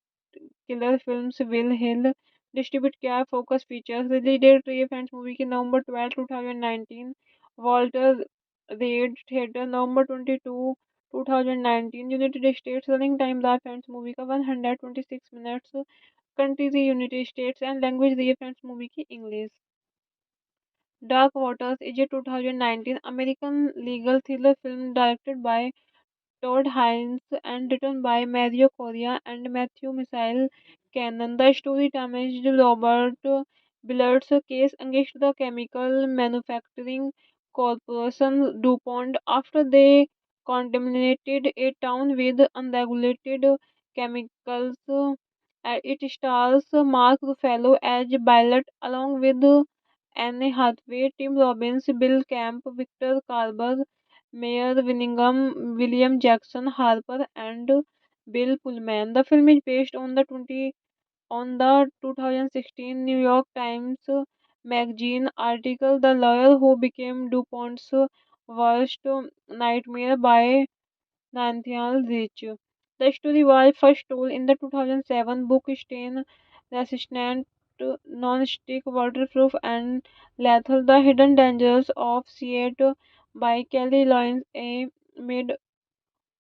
Killer Films, Willi Hill. Distribute किया है फोकस फीचर्स। रिलीज डेट रही है फ्रेंड्स मूवी की November 12 2019। Walter Reade Theater November 22 2019। United States. Running time रहा फ्रेंड्स मूवी का 126 minutes. Countries United States. And language रही है फ्रेंड्स मूवी की English. Dark Waters is a 2019 American legal thriller film directed by Todd Haynes and written by Mario Correa and Matthew Michael Cannon. The story damaged Robert Billard's case against the chemical manufacturing corporation DuPont after they contaminated a town with unregulated chemicals. It stars Mark Ruffalo as Ballard along with Anne Hathaway, Tim Robbins, Bill Camp, Victor Carver, Mayor Winningham, William Jackson Harper, and Bill Pullman. The film is based on On the 2016 New York Times magazine article, The Lawyer Who Became DuPont's Worst Nightmare by Nathaniel Rich. The story was first told in the 2007 book Stain Resistant, Non-Stick, Waterproof, and Lethal: The Hidden Dangers of Seattle by Kelly Loynes, a mid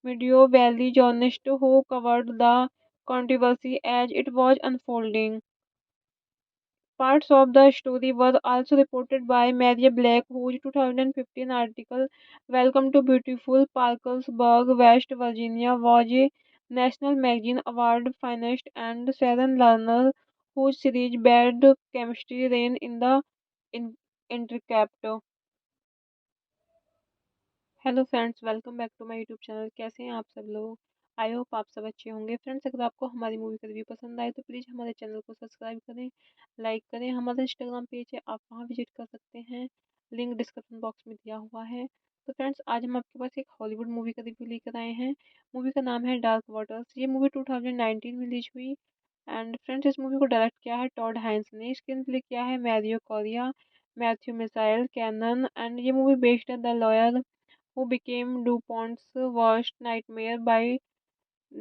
Meadow Valley journalist who covered the controversy as it was unfolding. Parts of the story were also reported by Maria Black, whose 2015 article Welcome to Beautiful Parkersburg, West Virginia was a National Magazine Award finalist, and Sharon Lerner, whose series Bad Chemistry ran in the in- Intercept. Hello friends, welcome back to my YouTube channel. कैसे हैं आप सब लोग? I hope आप सब अच्छे होंगे। Friends, अगर आपको हमारी मूवी का रिव्यू पसंद आए तो प्लीज़ हमारे चैनल को सब्सक्राइब करें, लाइक करें। हमारा इंस्टाग्राम पेज है, आप वहां विजिट कर सकते हैं, लिंक डिस्क्रिप्शन बॉक्स में दिया हुआ है। तो फ्रेंड्स, आज हम आपके पास एक हॉलीवुड मूवी का रिव्यू लेकर आए हैं। मूवी का नाम है डार्क वाटर्स। ये मूवी 2019 में रिलीज हुई। एंड फ्रेंड्स, इस मूवी को डायरेक्ट किया है टॉड हाइंस ने, स्क्रीन प्ले किया है Mario Correa, Matthew Michael Carnahan. And ये मूवी बेस्ड है the lawyer who became DuPont's worst nightmare by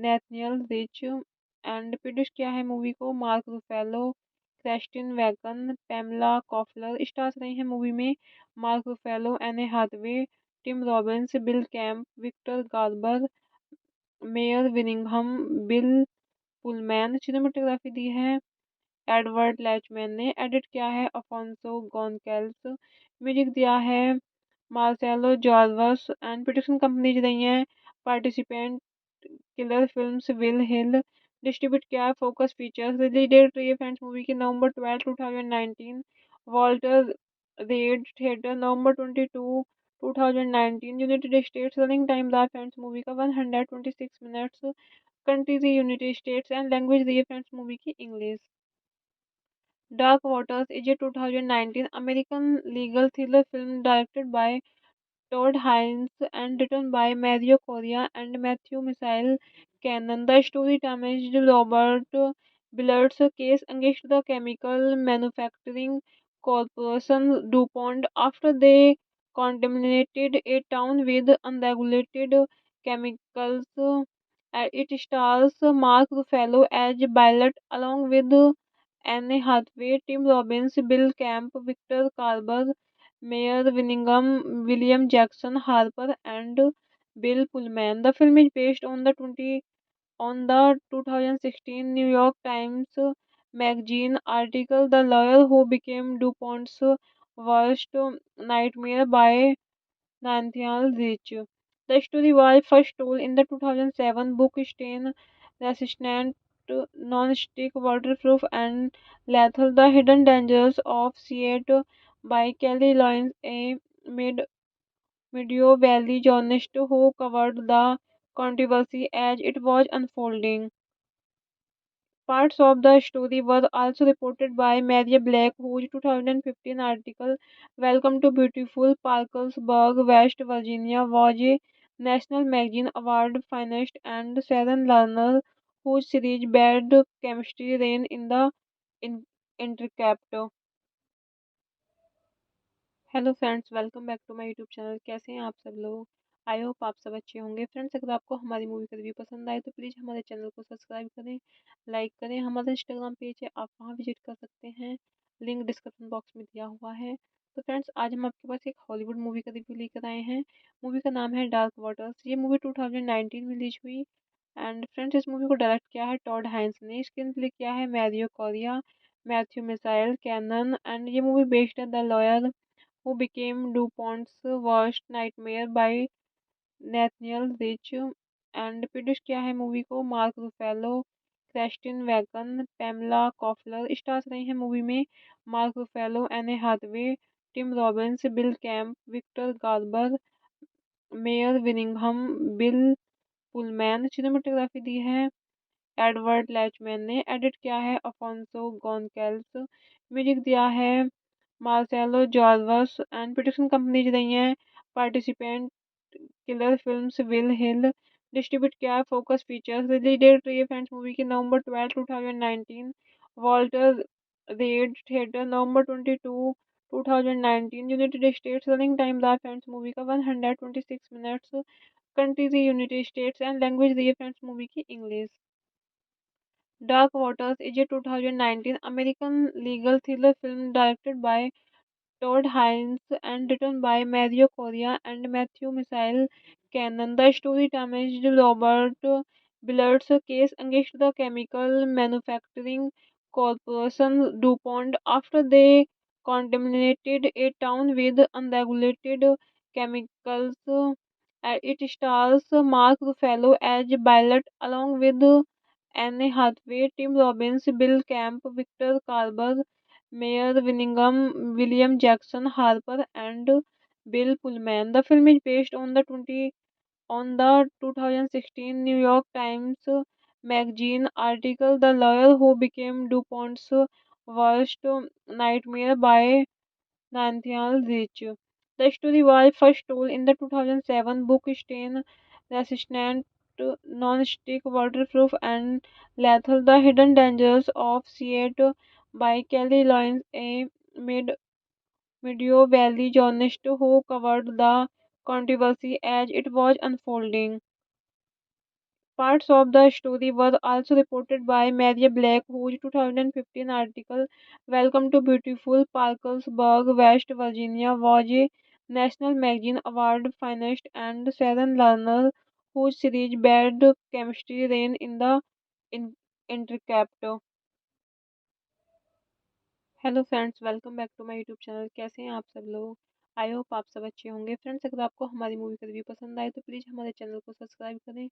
Nathaniel Rich, and produce किया है मूवी को Mark Ruffalo, Christine Vachon, Pamela Koffler. Stars रहे हैं मूवी में Mark Ruffalo, Anne Hathaway, Tim Robbins, Bill Camp, Victor Garber, Mare विनिंघम, Bill Pullman. Cinematography दी है Edward लैचमैन ने, edit किया है अफोंसो गोनकेल्स, म्यूजिक दिया है Marcelo Zarvos. And production companies रही हैं Participant Killer Films, Willi Hill. Distribute किया है फोकस फीचर्स। रिलीज डेट रही है फ्रेंड्स मूवी की November 12 2019। Walter Reade Theater November 22 2019। United States. Running time रहा फ्रेंड्स मूवी का 126 minutes. Countries United States and language रही है फ्रेंड्स मूवी की English. Dark Waters is a 2019 American legal thriller film directed by Todd Haynes and written by Mario Correa and Matthew Michael Cannon. The story damaged Robert Billard's case against the chemical manufacturing corporation DuPont after they contaminated a town with unregulated chemicals. It stars Mark Ruffalo as Ballard along with Anne Hathaway, Tim Robbins, Bill Camp, Victor Carver, Mayor Winningham, William Jackson Harper, and Bill Pullman. The film is based on the 2016 New York Times magazine article "The Lawyer Who Became DuPont's Worst Nightmare" by Nathaniel Rich. The story was first told in the 2007 book Stain Resistant, Non-Stick, Waterproof, and Lethal: The Hidden Dangers of Seattle by Kelly Loynes, a mid Meadow Valley journalist who covered the controversy as it was unfolding. Parts of the story were also reported by Maria Black, whose 2015 article Welcome to Beautiful Parkersburg, West Virginia was a National Magazine Award finalist, and Sharon Lerner, whose series Bad Chemistry ran in the in- Intercept. Hello friends, welcome back to my YouTube channel. कैसे हैं आप सब लोग? I hope आप सब अच्छे होंगे। Friends, अगर आपको हमारी मूवी का रिव्यू पसंद आए तो प्लीज़ हमारे चैनल को सब्सक्राइब करें, लाइक करें। हमारा इंस्टाग्राम पेज है, आप वहां विजिट कर सकते हैं, लिंक डिस्क्रिप्शन बॉक्स में दिया हुआ है। तो फ्रेंड्स, आज हम आपके पास एक हॉलीवुड मूवी का रिव्यू लेकर आए हैं। मूवी का नाम है डार्क वाटर्स। ये मूवी 2019 में रिलीज हुई। एंड फ्रेंड्स, इस मूवी को डायरेक्ट किया है टॉड हाइंस ने, स्क्रीन प्ले किया है Mario Correa, Matthew Michael Carnahan. And ये मूवी बेस्ड है the lawyer who became DuPont's worst nightmare by Nathaniel Rich, and produce किया है मूवी को Mark Ruffalo, Christine Vachon, Pamela Koffler. Stars रहे हैं मूवी में Mark Ruffalo, Anne Hathaway, Tim Robbins, Bill Camp, Victor Garber, Mare विनिंघम, Bill Pullman. Cinematography दी है Edward लैचमैन ने, edit किया है अफोंसो गोनकेल्स, म्यूजिक दिया है Marcelo Zarvos. And production companies रही हैं Participant Killer Films, Willi Hill. Distribute किया है फोकस फीचर्स। रिलीज डेट रही है फ्रेंड्स मूवी की November 12 2019। Walter Reed Theatre, November 22, 2019, United States. Running time the Friends movie का 126 minutes. Country the United States and language the Friends movie की English. Dark Waters is a 2019 American legal thriller film directed by Todd Haynes and written by Mario Correa and Matthew Michael Cannon. The story damaged Robert Billard's case against the chemical manufacturing corporation DuPont after they contaminated a town with unregulated chemicals. It stars Mark Ruffalo as Ballard along with Anne Hathaway, Tim Robbins, Bill Camp, Victor Carver, Mayor Winningham, William Jackson Harper, and Bill Pullman. The film is based on the 2016 New York Times Magazine article "The Lawyer Who Became DuPont's Worst Nightmare" by Nathaniel Rich. The story was first told in the 2007 book Stain Resistant, Non-Stick, Waterproof, and Lethal: The Hidden Dangers of Seattle by Kelly Loynes, a mid Meadow Valley journalist who covered the controversy as it was unfolding. Parts of the story were also reported by Maria Black, whose 2015 article "Welcome to Beautiful Parkersburg, West Virginia" was a National Magazine Award finalist, and Sharon Lerner, whose series Bad Chemistry ran in the in- Intercept. Hello friends, welcome back to my YouTube channel. कैसे हैं आप सब लोग? I hope आप सब अच्छे होंगे। Friends, अगर आपको हमारी मूवी का रिव्यू पसंद आए तो प्लीज़ हमारे चैनल को सब्सक्राइब करें,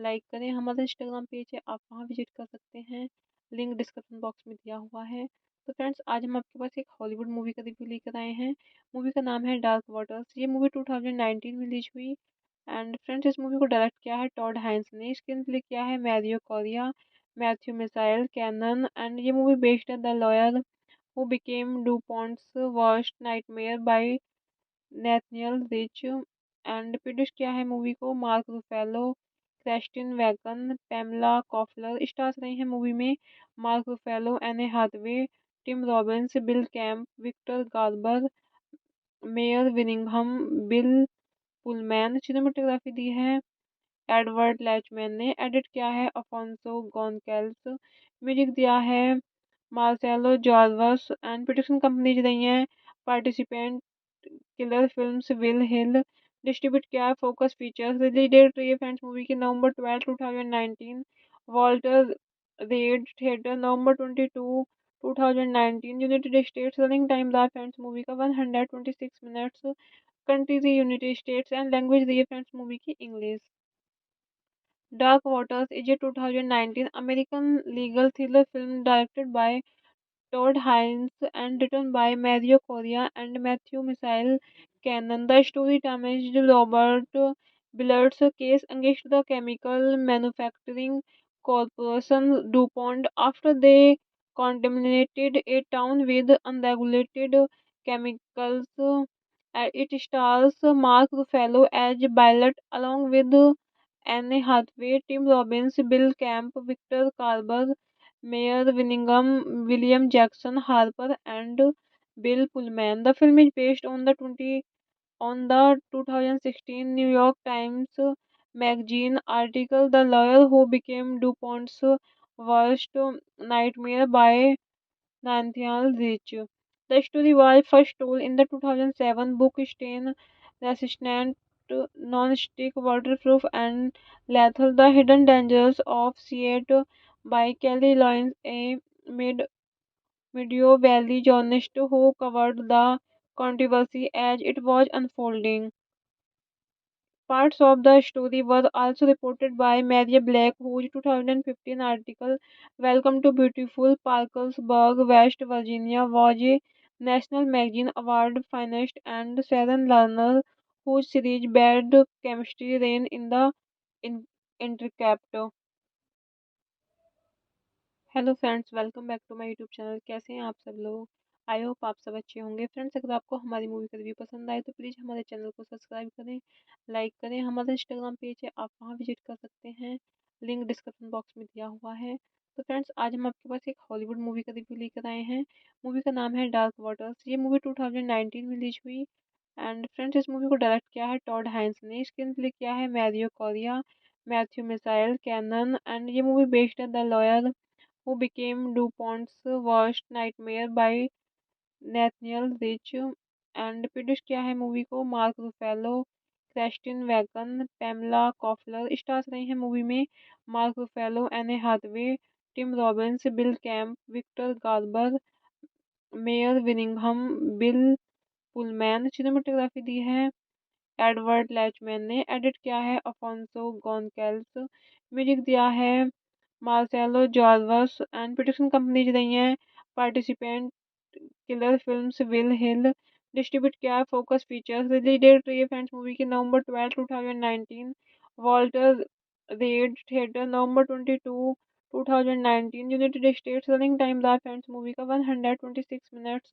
लाइक करें। हमारा इंस्टाग्राम पेज है, आप वहाँ विजिट कर सकते हैं, लिंक डिस्क्रिप्शन बॉक्स में दिया हुआ है। तो फ्रेंड्स, आज हम आपके पास एक हॉलीवुड मूवी का रिव्यू लेकर आए हैं। मूवी का नाम है डार्क वाटर्स। ये मूवी 2019 में रिलीज हुई। एंड फ्रेंड्स, इस मूवी को डायरेक्ट किया है टॉड हाइंस ने, स्क्रीन प्ले किया है Mario Correa, Matthew Michael Carnahan. And ये मूवी बेस्ड है the lawyer who became DuPont's worst nightmare by Nathaniel Rich and produce किया है मूवी को Mark Ruffalo, Christine Vachon, Pamela Koffler. Stars रहे हैं मूवी में Mark Ruffalo, Anne Hathaway, Tim Robbins, Bill Camp, Victor Garber, Mare विनिंघम, Bill Pullman. Cinematography दी है Edward लैचमैन ने। Edit किया है अफोंसो गोनकेल्स। म्यूजिक दिया है Marcelo Zarvos. And production companies रही हैं Participant Killer Films, Willi Hill. Distribute किया है फोकस फीचर्स। रिलीज डेट रही है फ्रेंड्स मूवी की November 12, 2019। Walter Reade Theater, November 22, 2019, United States. Running time the friends movie का 126 minutes. Country the United States and language the है friends movie की English. Dark Waters is a 2019 American legal thriller film directed by Todd Haynes and written by Mario Correa and Matthew Michael Cannon. The story damaged Robert Billard's case against the chemical manufacturing corporation DuPont after they contaminated a town with unregulated chemicals. It stars Mark Ruffalo as Ballard along with Anne Hathaway, Tim Robbins, Bill Camp, Victor Carver, Mayor Winningham, William Jackson Harper, and Bill Pullman. The film is based on the 2016 New York Times Magazine article "The Lawyer Who Became DuPont's Worst Nightmare" by Nathaniel Rich. The story was first told in the 2007 book Stain Resistant, Non-Stick, Waterproof, and Lethal: The Hidden Dangers of Seattle by Kelly Loynes, a mid Meadow Valley journalist who covered the controversy as it was unfolding. Parts of the story were also reported by Maria Black, whose 2015 article "Welcome to Beautiful Parkersburg, West Virginia" was a National Magazine Award finalist, and Sharon Lerner, whose series Bad Chemistry ran in the in- Intercept. Hello friends, welcome back to my YouTube channel. कैसे हैं आप सब लोग? I hope आप सब अच्छे होंगे। Friends, अगर आपको हमारी मूवी का रिव्यू पसंद आए तो प्लीज़ हमारे चैनल को सब्सक्राइब करें, लाइक करें। हमारा इंस्टाग्राम पेज है, आप वहाँ विजिट कर सकते हैं, लिंक डिस्क्रिप्शन बॉक्स में दिया हुआ है। तो फ्रेंड्स आज हम आपके पास एक हॉलीवुड मूवी का रिव्यू लेकर आए हैं। मूवी का नाम है डार्क वाटर्स। ये मूवी 2019 में रिलीज हुई। एंड फ्रेंड्स इस मूवी को डायरेक्ट किया है टॉड हाइंस ने। स्क्रीन प्ले किया है Mario Correa, Matthew Michael Carnahan. And ये मूवी बेस्ड है the lawyer who became DuPont's worst nightmare by Nathaniel Rich. And produce किया है मूवी को Mark Ruffalo, Christine Vachon, Pamela Koffler. Stars रहे हैं मूवी में Mark Ruffalo, Anne Hathaway, Tim Robbins, Bill Camp, Victor Garber, Mare विनिंघम, Bill Pullman. Cinematography दी है Edward लैचमैन ने। Edit किया है अफोंसो गोनकेल्स। म्यूजिक दिया है Marcelo Zarvos. And production companies रही हैं Participant Killer Films, Willi Hill. Distribute किया है फोकस फीचर्स। रिलीज डेट रही है फ्रेंड्स मूवी की November 12 2019। Walter Reade Theater November 22 2019। United States. Running time रहा फ्रेंड्स मूवी का 126 minutes.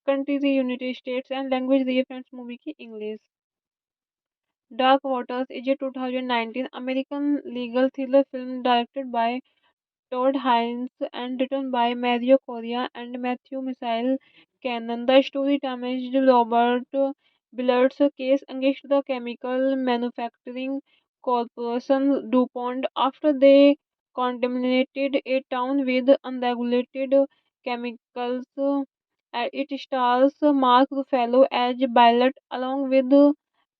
Countries United States. And language रही है फ्रेंड्स मूवी की English. Dark Waters is a 2019 American legal thriller film directed by Todd Haynes and written by Mario Correa and Matthew Michael Cannon. The story damaged Robert Billard's case against the chemical manufacturing corporation DuPont after they contaminated a town with unregulated chemicals. It stars Mark Ruffalo as Ballard along with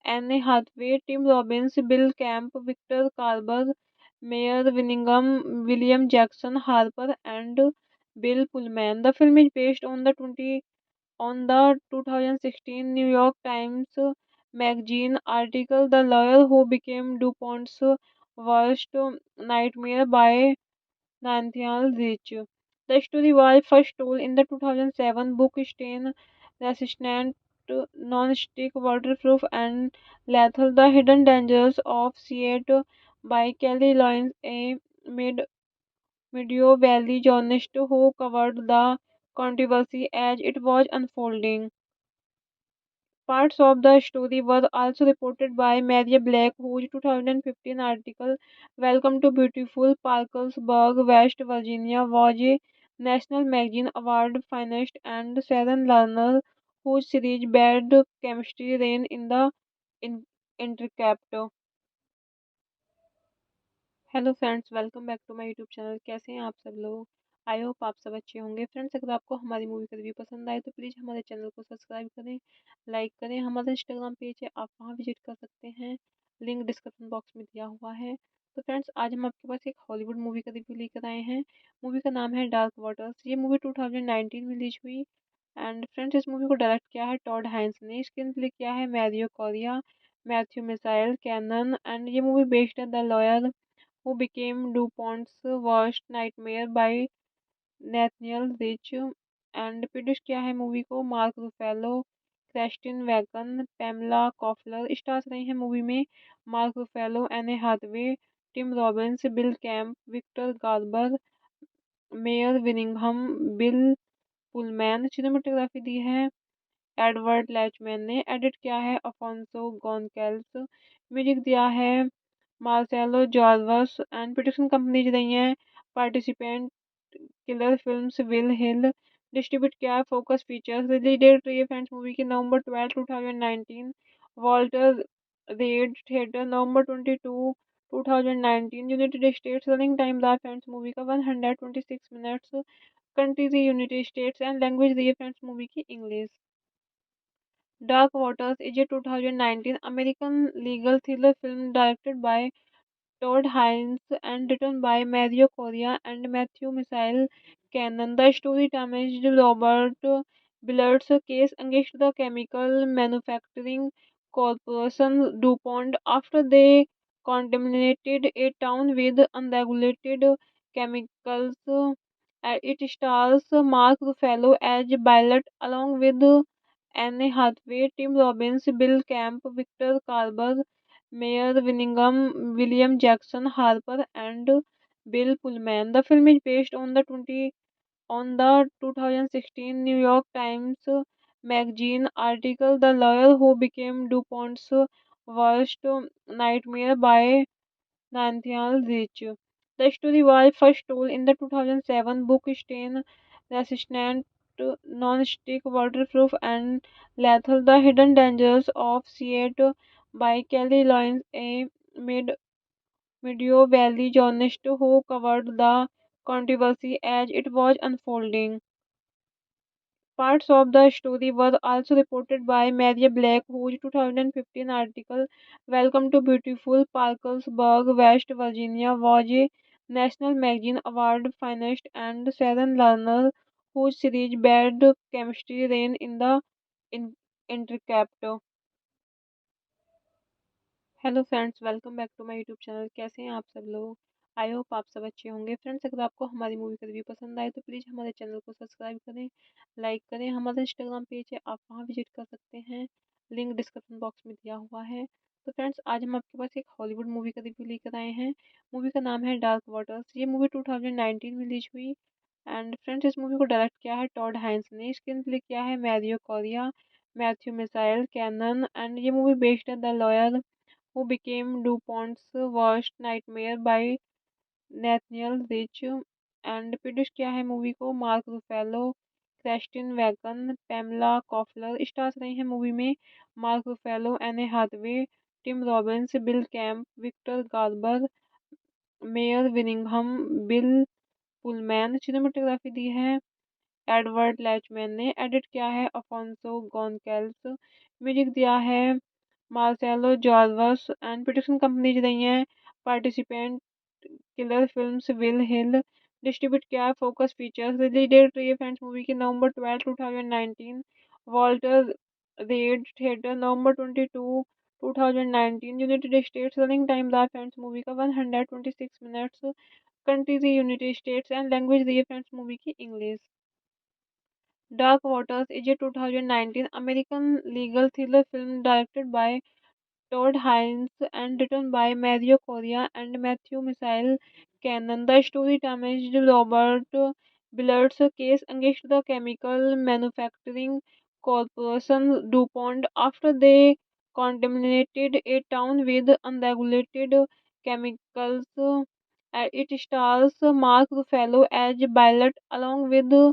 Anne Hathaway, Tim Robbins, Bill Camp, Victor Carver, Mayor Winningham, William Jackson Harper, and Bill Pullman. The film is based on the 2016 New York Times Magazine article "The Lawyer Who Became DuPont's Worst Nightmare" by Nathaniel Rich. The story was first told in the 2007 book Stain Resistant, Non-Stick, Waterproof, and Lethal: The Hidden Dangers of Seattle by Kelly Loynes, a mid Meadow Valley journalist who covered the controversy as it was unfolding. Parts of the story were also reported by Maria Black, whose 2015 article "Welcome to Beautiful Parkersburg, West Virginia" was a National Magazine Award finalist, and Sharon Lerner, whose series "Bad Chemistry" ran in the in- Intercept. Hello friends, welcome back to my YouTube channel. कैसे हैं आप सब लोग? I hope आप सब अच्छे होंगे। Friends अगर आपको हमारी मूवी का रिव्यू पसंद आए तो प्लीज़ हमारे चैनल को सब्सक्राइब करें, लाइक करें। हमारा इंस्टाग्राम पेज है, आप वहाँ विजिट कर सकते हैं, लिंक डिस्क्रिप्शन बॉक्स में दिया हुआ है। तो फ्रेंड्स आज हम आपके पास एक हॉलीवुड मूवी का रिव्यू लेकर आए हैं। मूवी का नाम है डार्क वाटर्स। ये मूवी 2019 में रिलीज हुई। एंड फ्रेंड्स इस मूवी को डायरेक्ट किया है टॉड हाइंस ने। स्क्रीन प्ले किया है Mario Correa, Matthew Michael Carnahan. And ये मूवी बेस्ड है the lawyer who became DuPont's worst nightmare by Nathaniel Rich। And produce किया है मूवी को Mark Ruffalo, Christine Vachon, Pamela Koffler. Stars रहे हैं मूवी में Mark Ruffalo, Anne Hathaway, Tim Robbins, Bill Camp, Victor Garber, Mare विनिंघम, Bill Pullman. Cinematography दी है Edward लैचमैन ने। Edit किया है अफोंसो गोनकेल्स। म्यूजिक दिया है Marcelo Zarvos. And production companies रही हैं Participant Killer Films, Willi Hill. Distribute किया है फोकस फीचर्स। रिलीज डेट रही है फ्रेंड्स मूवी की November 12 2019। Walter Reade Theater November 22 2019। United States. Running time रहा फ्रेंड्स मूवी का 126 minutes. Countries United States. And language रही है फ्रेंड्स मूवी की English. Dark Waters is a 2019 American legal thriller film directed by Todd Haynes and written by Mario Correa and Matthew Michael Cannon. The story damaged Robert Billard's case against the chemical manufacturing corporation DuPont after they contaminated a town with unregulated chemicals. It stars Mark Ruffalo as Ballard along with Anne Hathaway, Tim Robbins, Bill Camp, Victor Carver, Mayor Winningham, William Jackson Harper, and Bill Pullman. The film is based on the 2016 New York Times Magazine article "The Lawyer Who Became DuPont's Worst Nightmare" by Nathaniel Rich. The story was first told in the 2007 book Stain Resistant, Non-Stick, Waterproof, and Lethal: The Hidden Dangers of Seattle by Kelly Loynes, a mid Meadow Valley journalist who covered the controversy as it was unfolding. Parts of the story were also reported by Maria Black, whose 2015 article "Welcome to Beautiful Parkersburg, West Virginia" was a National Magazine Award finalist, and Sharon Lerner, whose series Bad Chemistry ran in the in- Intercept. Hello friends, welcome back to my YouTube channel. कैसे हैं आप सब लोग? I hope आप सब अच्छे होंगे। Friends, अगर आपको हमारी मूवी का रिव्यू पसंद आए तो प्लीज़ हमारे चैनल को सब्सक्राइब करें, लाइक करें। हमारा इंस्टाग्राम पेज है, आप वहां विजिट कर सकते हैं, लिंक डिस्क्रिप्शन बॉक्स में दिया हुआ है। तो फ्रेंड्स, आज हम आपके पास एक हॉलीवुड मूवी का रिव्यू लेकर आए हैं। मूवी का नाम है डार्क वाटर्स। ये मूवी 2019 में रिलीज हुई। एंड फ्रेंड्स, इस मूवी को डायरेक्ट किया है टॉड हाइंस ने, स्क्रीन प्ले किया है Mario Correa, Matthew Michael Carnahan. And ये मूवी बेस्ड है the lawyer who became DuPont's worst nightmare by Nathaniel Rich, and produce किया है मूवी को Mark Ruffalo, Christine Vachon, Pamela Koffler. Stars रहे हैं मूवी में Mark Ruffalo, Anne Hathaway, Tim Robbins, Bill Camp, Victor Garber, Mare विनिंघम, Bill Pullman. Cinematography दी है Edward लैचमैन ने, edit किया है अफोंसो गोनकेल्स, म्यूजिक दिया है Marcelo Zarvos. And production companies रही हैं Participant Killer Films, Willi Hill. Distribute किया है फोकस फीचर्स। रिलीज डेट रही है फ्रेंड्स मूवी की November 12 2019। Walter Reade Theater November 22 2019। United States. Running time रहा फ्रेंड्स मूवी का 126 minutes. Countries United States and language रही है फ्रेंड्स मूवी की English. Dark Waters is a 2019 American legal thriller film directed by Todd Haynes and written by Mario Correa and Matthew Michael Cannon. The story damaged Robert Billard's case against the chemical manufacturing corporation DuPont after they contaminated a town with unregulated chemicals. It stars Mark Ruffalo as Ballard along with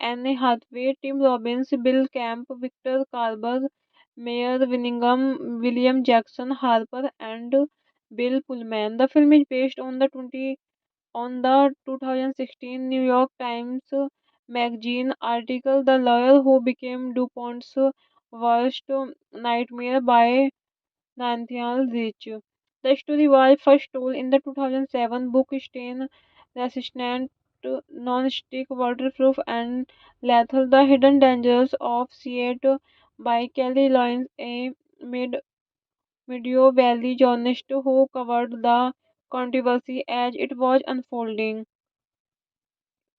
Anne Hathaway, Tim Robbins, Bill Camp, Victor Carver, Mayor Winningham, William Jackson Harper, and Bill Pullman. The film is based on the 2016 New York Times Magazine article "The Lawyer Who Became DuPont's Worst Nightmare" by Nathaniel Rich. The story was first told in the 2007 book Stain Resistant, Non-Stick, Waterproof, and Lethal: The Hidden Dangers of Seattle by Kelly Loynes, a mid Meadow Valley journalist who covered the controversy as it was unfolding.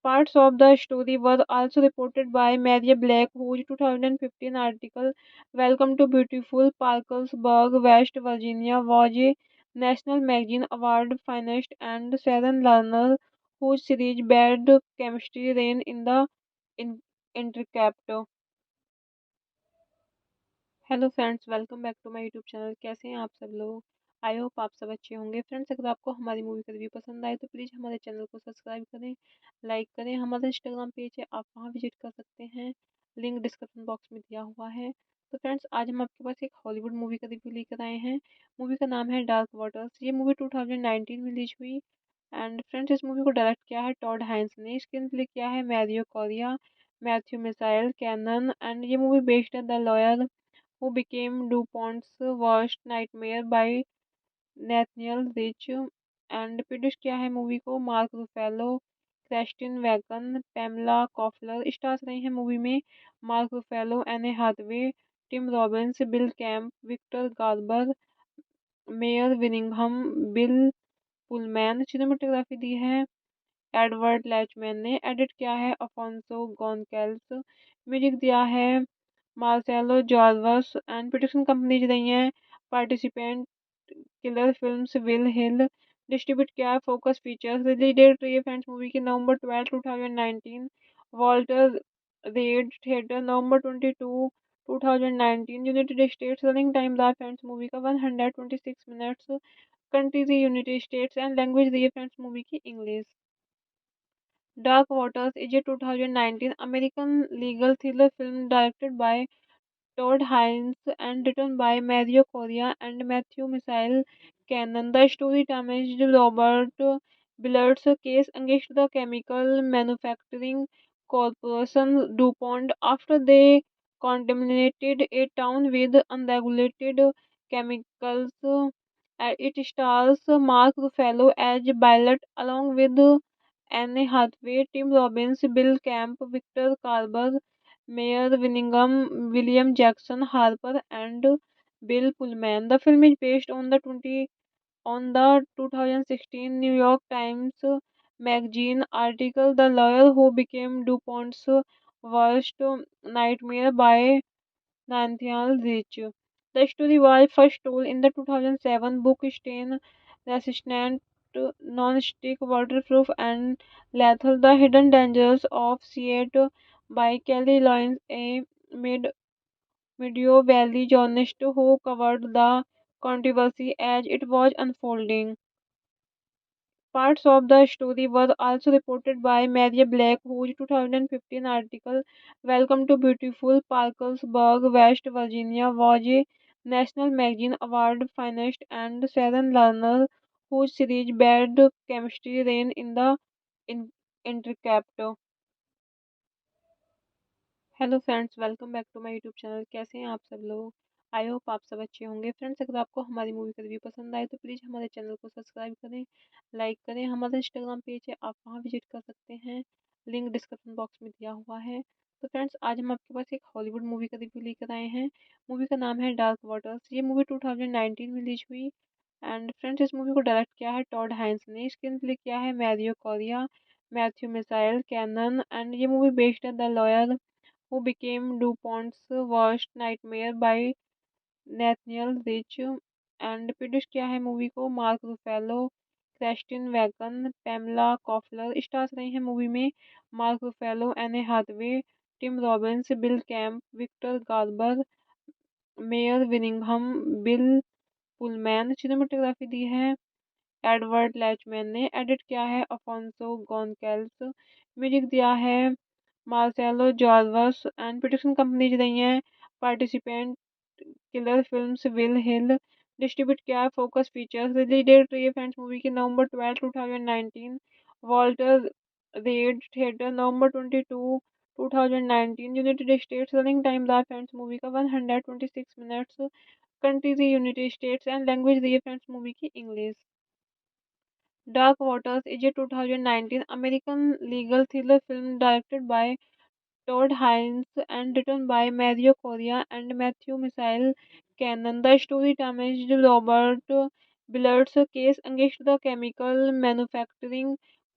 Parts of the story were also reported by Maria Black, whose 2015 article "Welcome to Beautiful Parkersburg, West Virginia" was a National Magazine Award finalist, and Sharon Lerner, whose series Bad Chemistry ran in the in- Intercept. Hello friends, welcome back to my YouTube channel. कैसे हैं आप सब लोग? I hope आप सब अच्छे होंगे। Friends, अगर आपको हमारी मूवी का रिव्यू पसंद आए तो प्लीज़ हमारे चैनल को सब्सक्राइब करें, लाइक करें। हमारा इंस्टाग्राम पेज है, आप वहां विजिट कर सकते हैं, लिंक डिस्क्रिप्शन बॉक्स में दिया हुआ है। तो फ्रेंड्स, आज हम आपके पास एक हॉलीवुड मूवी का रिव्यू लेकर आए हैं। मूवी का नाम है डार्क वाटर्स। ये मूवी 2019 में रिलीज हुई। एंड फ्रेंड्स, इस मूवी को डायरेक्ट किया है टॉड हाइंस ने, स्क्रीन प्ले किया है Mario Correa, Matthew Michael Carnahan. And ये मूवी बेस्ड है the lawyer who became DuPont's worst nightmare by Nathaniel Rich, and produce किया है मूवी को Mark Ruffalo, Christine Vachon, Pamela Koffler. Stars रहे हैं मूवी में Mark Ruffalo, Anne Hathaway, Tim Robbins, Bill Camp, Victor Garber, Mare विनिंघम, Bill Pullman. Cinematography दी है Edward लैचमैन ने, edit किया है अफोंसो गोनकेल्स, म्यूजिक दिया है Marcelo Zarvos. And production companies रही हैं Participant Killer Films, Willi Hill. Distribute किया है फोकस फीचर्स। रिलीज डेट रही है फ्रेंड्स मूवी की November 12 2019। Walter Reade Theater November 22 2019। United States. Running time रहा फ्रेंड्स मूवी का 126 minutes. Countries United States and language the है फ्रेंड्स मूवी की English. Dark Waters is a 2019 American legal thriller film directed by Todd Haynes and written by Mario Correa and Matthew Michael Cannon. The story damaged Robert Billard's case against the chemical manufacturing corporation DuPont after they contaminated a town with unregulated chemicals. It stars Mark Ruffalo as Ballard along with Anne Hathaway, Tim Robbins, Bill Camp, Victor Carver, Mayor Winningham, William Jackson Harper, and Bill Pullman. The film is based on the 2016 New York Times Magazine article "The Lawyer Who Became DuPont's Worst Nightmare" by Nathaniel Rich. The story was first told in the 2007 book Stain Resistant, Non-Stick, Waterproof, and Lethal: The Hidden Dangers of Seattle by Kelly Loynes, a mid Meadow Valley journalist who covered the controversy as it was unfolding. Parts of the story were also reported by Maria Black, whose 2015 article "Welcome to Beautiful Parkersburg, West Virginia" was a National Magazine Award finalist, and Sharon Lerner, whose series "Bad Chemistry" ran in the in- Intercept. Hello friends, welcome back to my YouTube channel. कैसे हैं आप सब लोग? I hope आप सब अच्छे होंगे। Friends, अगर आपको हमारी मूवी का रिव्यू पसंद आए तो प्लीज़ हमारे चैनल को सब्सक्राइब करें, लाइक करें। हमारा इंस्टाग्राम पेज है, आप वहाँ विजिट कर सकते हैं, लिंक डिस्क्रिप्शन बॉक्स में दिया हुआ है। तो फ्रेंड्स, आज हम आपके पास एक हॉलीवुड मूवी का रिव्यू लेकर आए हैं। मूवी का नाम है डार्क वाटर्स। ये मूवी 2019 में रिलीज हुई। एंड फ्रेंड्स, इस मूवी को डायरेक्ट किया है टॉड हाइंस ने, स्क्रीन प्ले किया है Mario Correa, Matthew Michael Carnahan. And ये मूवी बेस्ड है the lawyer who became DuPont's worst nightmare by Nathaniel Rich and produce किया है मूवी को Mark Ruffalo, Christine Vachon, Pamela Koffler. Stars रहे हैं मूवी में Mark Ruffalo, Anne Hathaway, Tim Robbins, Bill Camp, Victor Garber, Mare विनिंघम, Bill Pullman. Cinematography दी है Edward लैचमैन ने, edit किया है अफोंसो गोनकेल्स, म्यूजिक दिया है Marcelo Zarvos. And production companies रही हैं Participant Killer Films, Willi Hill. Distribute किया है फोकस फीचर्स। रिलीज डेट रही है फ्रेंड्स मूवी की November 12 2019। Walter Reade Theater November 22 2019। United States. Running time रहा फ्रेंड्स मूवी का 126 minutes. Countries United States and language the है फ्रेंड्स मूवी की English. Dark Waters is a 2019 American legal thriller film directed by Todd Haynes and written by Mario Correa and Matthew Michael Cannon. The story damaged Robert Billard's case against the chemical manufacturing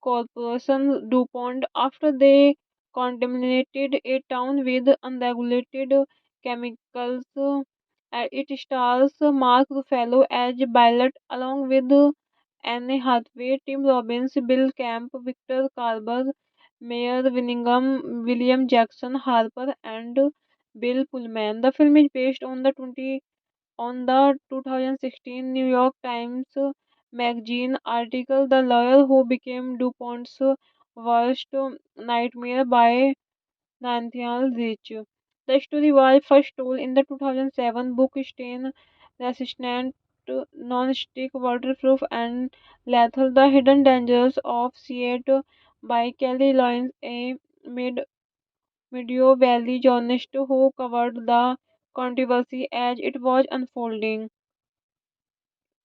corporation DuPont after they contaminated a town with unregulated chemicals. It stars Mark Ruffalo as Ballard along with Anne Hathaway, Tim Robbins, Bill Camp, Victor Carver, Mayor Winningham, William Jackson Harper, and Bill Pullman. The film is based on the 2016 New York Times Magazine article "The Lawyer Who Became DuPont's Worst Nightmare" by Nathaniel Rich. The story was first told in the 2007 book Stain Resistant, Non-Stick, Waterproof, and Lethal: The Hidden Dangers of Seattle by Kelly Loynes, a mid Meadow Valley journalist who covered the controversy as it was unfolding.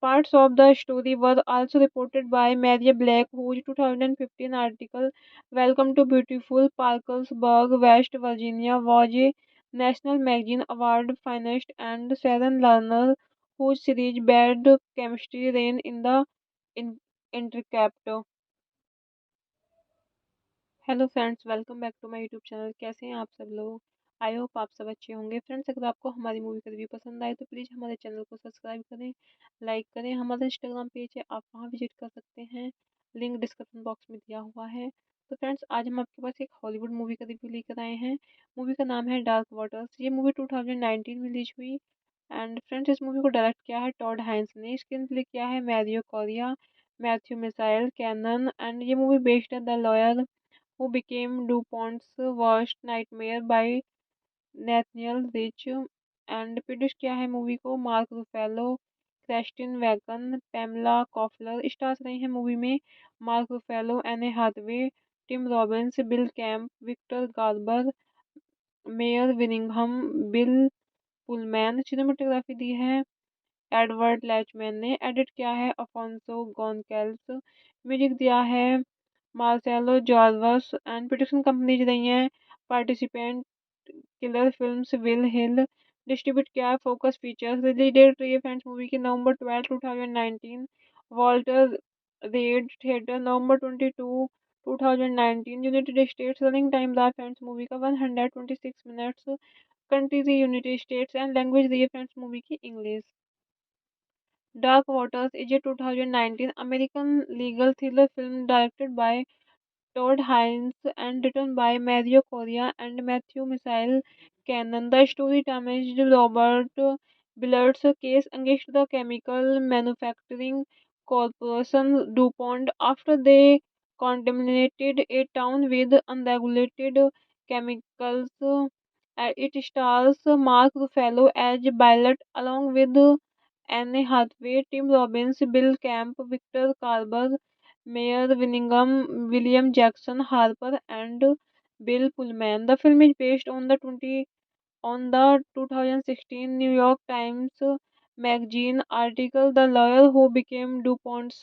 Parts of the story were also reported by Maria Black, whose 2015 article "Welcome to Beautiful Parkersburg, West Virginia" was a National Magazine Award finalist, and Sharon Lerner, whose series "Bad Chemistry" ran in the in- Intercept. Hello friends, welcome back to my YouTube channel. कैसे हैं आप सब लोग? I hope आप सब अच्छे होंगे। Friends, अगर आपको हमारी मूवी का रिव्यू पसंद आए तो प्लीज़ हमारे चैनल को सब्सक्राइब करें, लाइक करें। हमारा इंस्टाग्राम पेज है, आप वहाँ विजिट कर सकते हैं, लिंक डिस्क्रिप्शन बॉक्स में दिया हुआ है। तो फ्रेंड्स, आज हम आपके पास एक हॉलीवुड मूवी का रिव्यू लेकर आए हैं। मूवी का नाम है डार्क वाटर्स। ये मूवी 2019 में रिलीज हुई। एंड फ्रेंड्स इस मूवी को डायरेक्ट किया है टॉड हाइंस ने, स्क्रीन प्ले किया है Mario Correa, Matthew Michael Carnahan. And ये मूवी बेस्ड है the lawyer who became DuPont's worst nightmare by Nathaniel Rich. And produce किया है मूवी को Mark Ruffalo, Christine Vachon, Pamela Koffler. Stars रहे हैं मूवी में Mark Ruffalo, Anne Hathaway, Tim Robbins, Bill Camp, Victor Garber, Mare विनिंघम, Bill Pullman. Cinematography दी है Edward लैचमैन ने, edit किया है अफोंसो गोनकेल्स, म्यूजिक दिया है Marcelo Zarvos. And production companies रही हैं Participant Killer Films, Willi Hill. Distribute किया है फोकस फीचर्स। रिलीज डेट रही है फ्रेंड्स मूवी की November 12 2019। Walter Reade Theater November 22 2019। United States running time रहा फ्रेंड्स मूवी का 126 minutes. Countries United States and language रही है फ्रेंड्स मूवी की English. Dark Waters is a 2019 American legal thriller film directed by Todd Haynes and written by Mario Correa and Matthew Michael Cannon. The story damaged Robert Billard's case against the chemical manufacturing corporation DuPont after they contaminated a town with unregulated chemicals. It stars Mark Ruffalo as Ballard along with Anne Hathaway, Tim Robbins, Bill Camp, Victor Carver, Mayor Winningham, William Jackson Harper, and Bill Pullman. The film is based on the 2016 New York Times Magazine article "The Lawyer Who Became DuPont's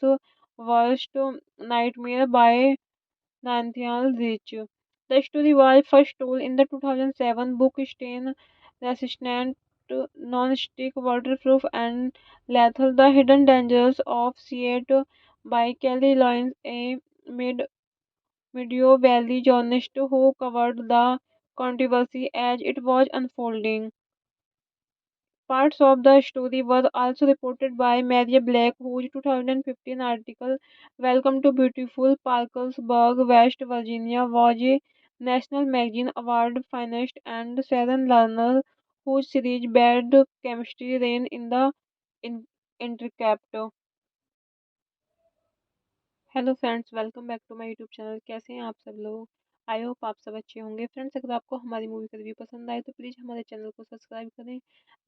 Worst Nightmare" by Nathaniel Rich. The story was first told in the 2007 book Stain Resistant, Non-Stick, Waterproof, and Lethal: The Hidden Dangers of Seat by Kelly Loynes, a mid Meadow Valley journalist who covered the controversy as it was unfolding. Parts of the story were also reported by Maria Black, whose 2015 article "Welcome to Beautiful Parkersburg, West Virginia" was a National Magazine Award finalist, and Sharon Lerner, whose series "Bad Chemistry" ran in the in- Intercept. Hello friends, welcome back to my YouTube channel. कैसे हैं आप सब लोग? I hope आप सब अच्छे होंगे। Friends अगर आपको हमारी मूवी का रिव्यू पसंद आए तो प्लीज़ हमारे चैनल को सब्सक्राइब करें,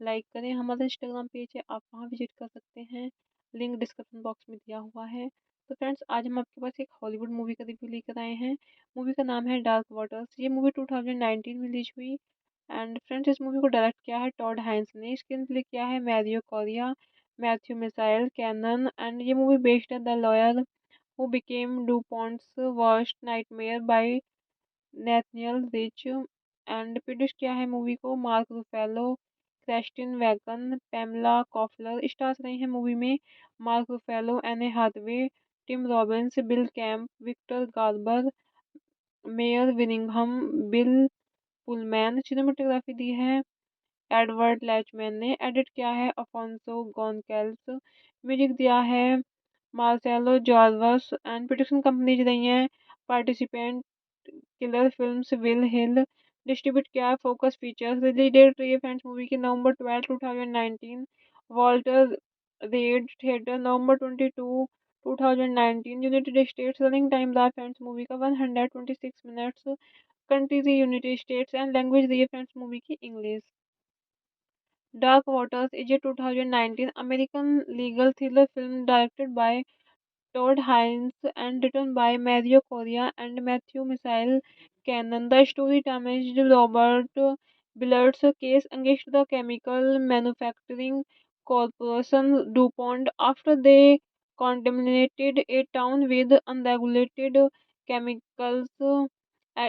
लाइक करें। हमारा इंस्टाग्राम पेज है, आप वहाँ विजिट कर सकते हैं, लिंक डिस्क्रिप्शन बॉक्स में दिया हुआ है। तो फ्रेंड्स आज हम आपके पास एक हॉलीवुड मूवी का रिव्यू लेकर आए हैं। मूवी का नाम है डार्क वाटर्स। ये मूवी 2019 में रिलीज हुई। एंड फ्रेंड्स इस मूवी को डायरेक्ट किया है टॉड हाइंस ने, स्क्रीन प्ले किया है Mario Correa, Matthew Michael Carnahan. And ये मूवी बेस्ड है the lawyer who became DuPont's worst nightmare by Nathaniel Rich। And produce किया है मूवी को Mark Ruffalo, Christine Vachon, Pamela Koffler. Stars रहे हैं मूवी में Mark Ruffalo, Anne Hathaway, Tim Robbins, Bill Camp, Victor Garber, Mare विनिंघम, Bill Pullman. Cinematography दी है Edward लैचमैन ने, edit किया है अफोंसो गोनकेल्स, म्यूजिक दिया है Marcelo Zarvos. And production companies रही हैं Participant Killer Films, Willi Hill. Distribute किया है फोकस फीचर्स। रिलीज डेट रही है फ्रेंड्स मूवी की November 12 2019। Walter Reade Theater November 22 2019। United States running time रहा फ्रेंड्स मूवी का 126 minutes. Countries United States and language रही है फ्रेंड्स मूवी की English. Dark Waters is a 2019 American legal thriller film directed by Todd Haynes and written by Mario Correa and Matthew Michael Cannon. The story damaged Robert Billard's case against the chemical manufacturing corporation DuPont after they contaminated a town with unregulated chemicals.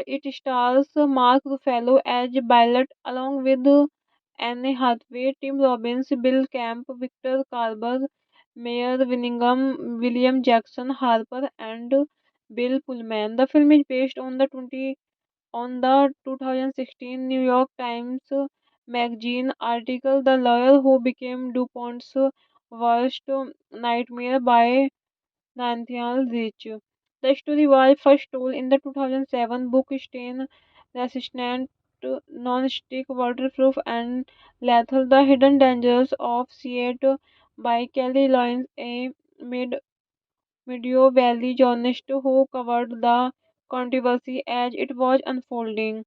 It stars Mark Ruffalo as Ballard along with Anne Hathaway, Tim Robbins, Bill Camp, Victor Carver, Mayor Winningham, William Jackson Harper, and Bill Pullman. The film is based on the 2016 New York Times Magazine article "The Lawyer Who Became DuPont's Worst Nightmare" by Nathaniel Rich. The story was first told in the 2007 book Stain Resistant, non-stick, waterproof, and lethal. The Hidden Dangers of Seat by Kelly Loynes, a Meadow Valley journalist who covered the controversy as it was unfolding.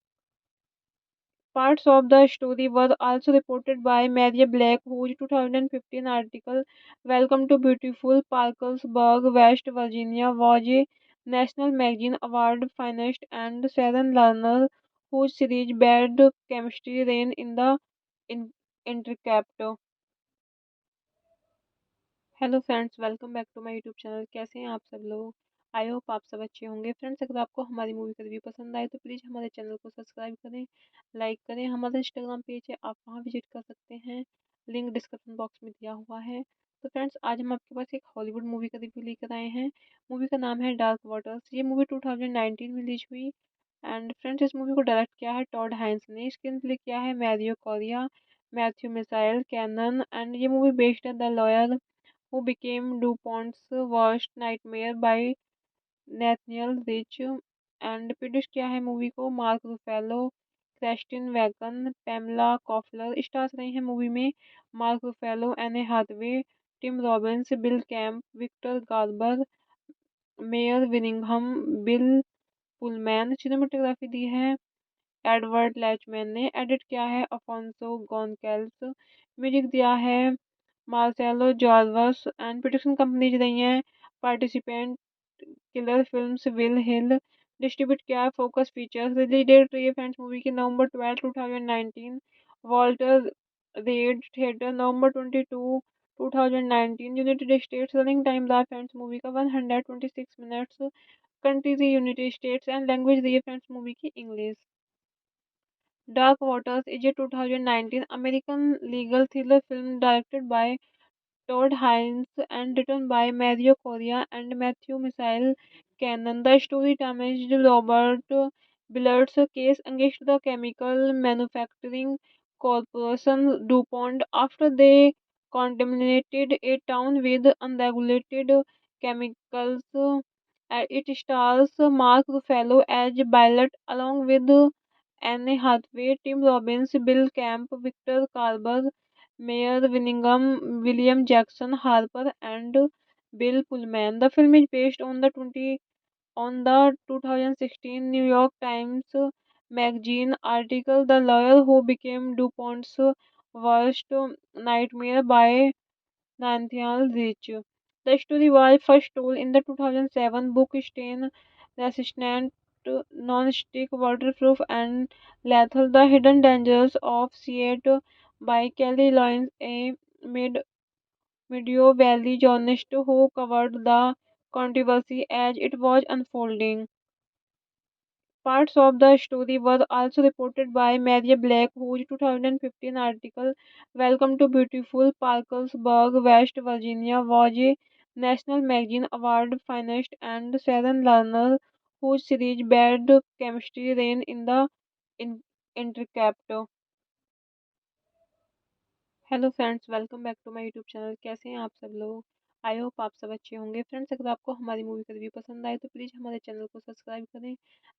Parts of the story were also reported by Maria Black, whose 2015 article "Welcome to Beautiful Parkersburg, West Virginia" was a National Magazine Award finalist, and Sharon Lerner, whose series Bad Chemistry ran in the in- Intercept. Hello friends, welcome back to my YouTube channel. कैसे हैं आप सब लोग? I hope आप सब अच्छे होंगे। Friends, अगर आपको हमारी मूवी का रिव्यू पसंद आए तो प्लीज़ हमारे चैनल को सब्सक्राइब करें, लाइक करें। हमारा इंस्टाग्राम पेज है, आप वहाँ विजिट कर सकते हैं, लिंक डिस्क्रिप्शन बॉक्स में दिया हुआ है। तो फ्रेंड्स, आज हम आपके पास एक हॉलीवुड मूवी का रिव्यू लेकर आए हैं। मूवी का नाम है डार्क वाटर्स। ये मूवी 2019 में रिलीज हुई। एंड फ्रेंड्स, इस मूवी को डायरेक्ट किया है टॉड हाइंस ने, स्क्रीन प्ले किया है Mario Correa, Matthew Michael Carnahan. And ये मूवी बेस्ड है the lawyer who became DuPont's worst nightmare by Nathaniel Rich, and produce किया है मूवी को Mark Ruffalo, Christine Vachon, Pamela Koffler. Stars रहे हैं मूवी में Mark Ruffalo, Anne Hathaway, Tim Robbins, Bill Camp, Victor Garber, Mare विनिंघम, Bill Pullman. Cinematography दी है Edward लैचमैन ने, edit किया है अफोंसो गोनकेल्स, म्यूजिक दिया है Marcelo Zarvos. And production companies रही हैं Participant Killer Films, Willi Hill. Distribute किया है फोकस फीचर्स। रिलीज डेट रही है फ्रेंड्स मूवी की November 12 2019। Walter Reade Theater November 22 2019। United States. Running time रहा फ्रेंड्स मूवी का 126 minutes. Countries United States and language रही है फ्रेंड्स मूवी की English. Dark Waters is a 2019 American legal thriller film directed by Todd Haynes and written by Mario Correa and Matthew Michael Cannon. The story damaged Robert Billard's case against the chemical manufacturing corporation DuPont after they contaminated a town with unregulated chemicals. It stars Mark Ruffalo as Ballard along with Anne Hathaway, Tim Robbins, Bill Camp, Victor Carver, Mayor Winningham, William Jackson Harper, and Bill Pullman. The film is based on the 2016 New York Times Magazine article "The Lawyer Who Became DuPont's Worst Nightmare" by Nathaniel Rich. The story was first told in the 2007 book Stain Resistant, Non-Stick, Waterproof, and Lethal: The Hidden Dangers of Seat by Kelly Loynes, a Meadow Valley journalist who covered the controversy as it was unfolding. Parts of the story were also reported by Maria Black, whose 2015 article "Welcome to Beautiful Parkersburg, West Virginia" was a National Magazine Award finalist, and Sharon Lerner, whose series Bad Chemistry ran in the in- Intercept. Hello friends, welcome back to my YouTube channel. कैसे हैं आप सब लोग? I hope आप सब अच्छे होंगे। Friends, अगर आपको हमारी मूवी का रिव्यू पसंद आए तो प्लीज़ हमारे चैनल को सब्सक्राइब करें,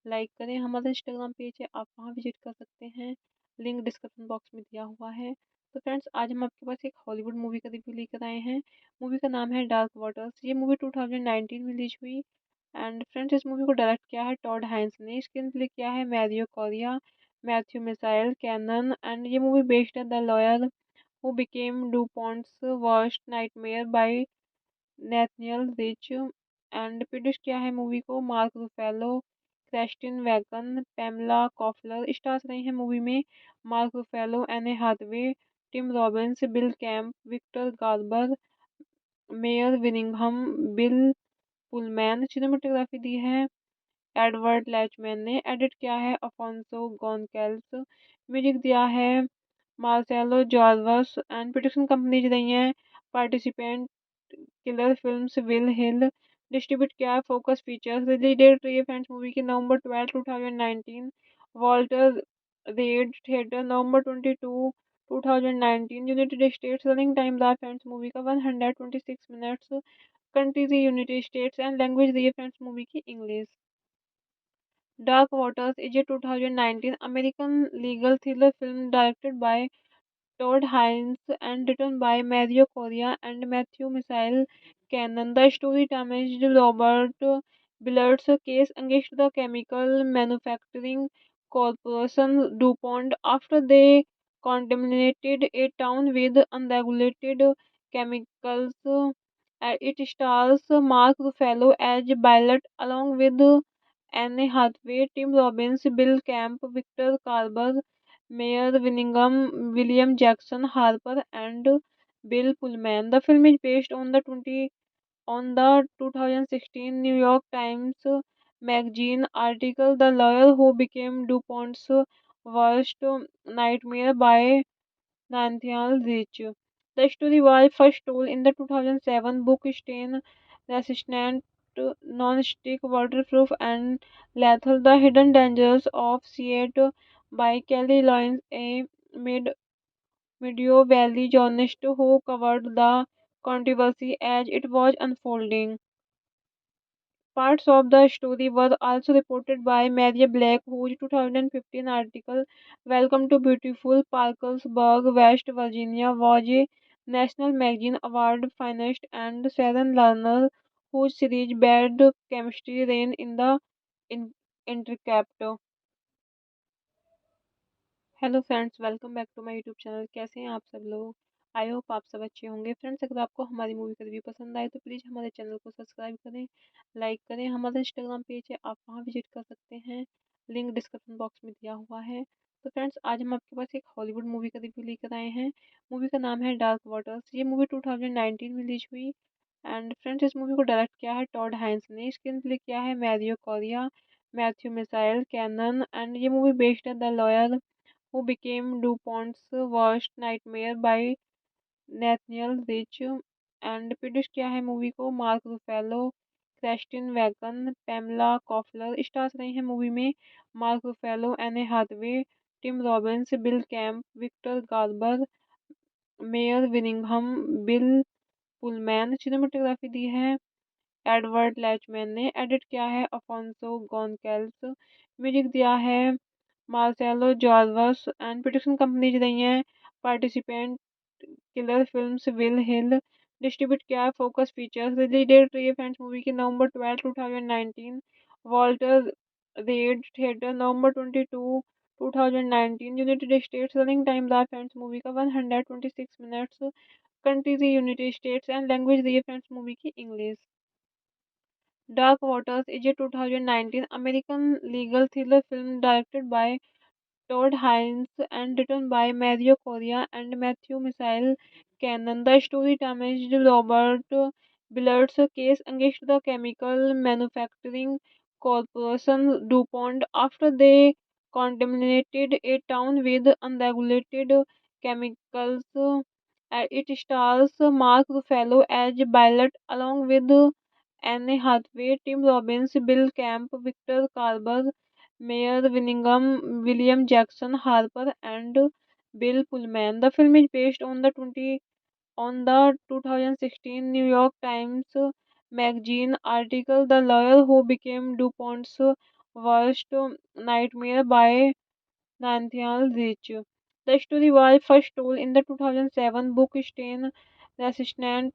लाइक करें। हमारा इंस्टाग्राम पेज है, आप वहाँ विजिट कर सकते हैं, लिंक डिस्क्रिप्शन बॉक्स में दिया हुआ है। तो फ्रेंड्स, आज हम आपके पास एक हॉलीवुड मूवी का रिव्यू लेकर आए हैं। मूवी का नाम है डार्क वाटर्स। ये मूवी 2019 में रिलीज हुई। एंड फ्रेंड्स, इस मूवी को डायरेक्ट किया है टॉड हाइंस ने, स्क्रीन प्ले किया है Mario Correa, Matthew Michael Carnahan. And ये मूवी बेस्ड है the lawyer who became DuPont's worst nightmare by Nathaniel Rich, and produce किया है मूवी को Mark Ruffalo, Christine Vachon, Pamela Koffler. Stars रहे हैं मूवी में Mark Ruffalo, Anne Hathaway, Tim Robbins, Bill Camp, Victor Garber, Mare विनिंघम, Bill Pullman. Cinematography दी है Edward लैचमैन ने, edit किया है अफोंसो गोनकेल्स, म्यूजिक दिया है Marcelo Zarvos. And production companies रही हैं Participant Killer Films, Willi Hill. Distribute किया है फोकस फीचर्स। रिलीज डेट रही है फ्रेंड्स मूवी की November 12 2019। Walter Reade Theater November 22 2019। United States. Running time रहा फ्रेंड्स मूवी का 126 minutes. Countries United States and language रही है फ्रेंड्स मूवी की English. Dark Waters is a 2019 American legal thriller film directed by Todd Haynes and written by Mario Correa and Matthew Michael Cannon. The story damaged Robert Billard's case against the chemical manufacturing corporation DuPont after they contaminated a town with unregulated chemicals. It stars Mark Ruffalo as Ballard along with Anne Hathaway, Tim Robbins, Bill Camp, Victor Carver, Mayor Winningham, William Jackson Harper, and Bill Pullman. The film is based on the 2016 New York Times magazine article "The Lawyer Who Became DuPont's Worst Nightmare" by Nathaniel Rich. The story was first told in the 2007 book Stain Resistant, Non-Stick, Waterproof, and Lethal: The Hidden Dangers of Seattle by Kelly Loynes, a mid Meadow Valley journalist who covered the controversy as it was unfolding. Parts of the story were also reported by Maria Black, whose 2015 article "Welcome to Beautiful Parkersburg, West Virginia" was a National Magazine Award finalist, and Sharon Lerner, whose series Bad Chemistry ran in the in- Intercept. Hello friends, welcome back to my YouTube channel. कैसे हैं आप सब लोग? I hope आप सब अच्छे होंगे। Friends, अगर आपको हमारी मूवी का रिव्यू पसंद आए तो प्लीज़ हमारे चैनल को सब्सक्राइब करें, लाइक करें। हमारा इंस्टाग्राम पेज है, आप वहाँ विजिट कर सकते हैं, लिंक डिस्क्रिप्शन बॉक्स में दिया हुआ है। तो फ्रेंड्स, आज हम आपके पास एक हॉलीवुड मूवी का रिव्यू लेकर आए हैं। मूवी का नाम है डार्क वाटर्स। ये मूवी 2019 में रिलीज हुई। एंड फ्रेंड्स, इस मूवी को डायरेक्ट किया है टॉड हाइंस ने, स्क्रीन प्ले किया है Mario Correa, Matthew Michael Carnahan. And ये मूवी बेस्ड है the lawyer who became DuPont's worst nightmare by Nathaniel Rich and produce किया है मूवी को Mark Ruffalo, Christine Vachon, Pamela Koffler. Stars रहे हैं मूवी में Mark Ruffalo, Anne Hathaway, Tim Robbins, Bill Camp, Victor Garber, Mare विनिंघम, Bill Pullman. Cinematography दी है Edward लैचमैन ने। Edit किया है अफोंसो गोनकेल्स। म्यूजिक दिया है Marcelo Zarvos. And production companies रही हैं Participant Killer Films, Willi Hill. Distribute किया है फोकस फीचर्स। रिलीज डेट रही है फ्रेंड्स मूवी की November 12 2019। Walter Reade Theater November 22 2019। United States. Running time रहा फ्रेंड्स मूवी का 126 minutes. Countries United States and language रही है फ्रेंड्स मूवी की English. Dark Waters is a 2019 American legal thriller film directed by Todd Haynes and written by Mario Correa and Matthew Michael Cannon. The story damaged Robert Billard's case against the chemical manufacturing corporation DuPont after they contaminated a town with unregulated chemicals. It stars Mark Ruffalo as Ballard along with Anne Hathaway, Tim Robbins, Bill Camp, Victor Carver, Mayor Winningham, William Jackson Harper, and Bill Pullman. The film is based on the 2016 New York Times magazine article "The Lawyer Who Became DuPont's Worst Nightmare" by Nathaniel Rich. The story was first told in the 2007 book Stain Resistant,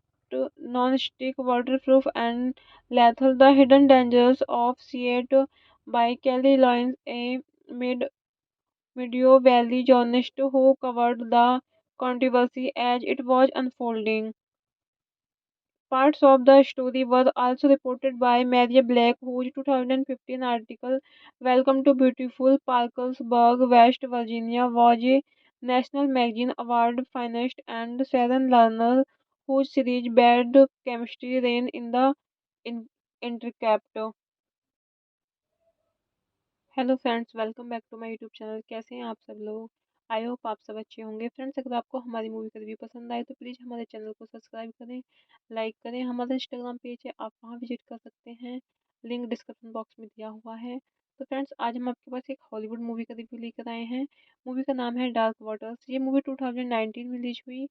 Non-Stick, Waterproof, and Lethal: The Hidden Dangers of Seattle by Kelly Loynes, a mid Meadow Valley journalist who covered the controversy as it was unfolding. Parts of the story were also reported by Maria Black, whose 2015 article "Welcome to Beautiful Parkersburg, West Virginia" was a National Magazine Award finalist, and Sharon Lerner, whose series Bad Chemistry ran in the in- Intercept. Hello friends, welcome back to my YouTube channel. कैसे हैं आप सब लोग? I hope आप सब अच्छे होंगे। Friends, अगर आपको हमारी मूवी का रिव्यू पसंद आए तो प्लीज़ हमारे चैनल को सब्सक्राइब करें, लाइक करें। हमारा इंस्टाग्राम पेज है, आप वहाँ विजिट कर सकते हैं, लिंक डिस्क्रिप्शन बॉक्स में दिया हुआ है। तो फ्रेंड्स, आज हम आपके पास एक हॉलीवुड मूवी का रिव्यू लेकर आए हैं। मूवी का नाम है डार्क वाटर्स। ये मूवी 2019 में रिलीज हुई।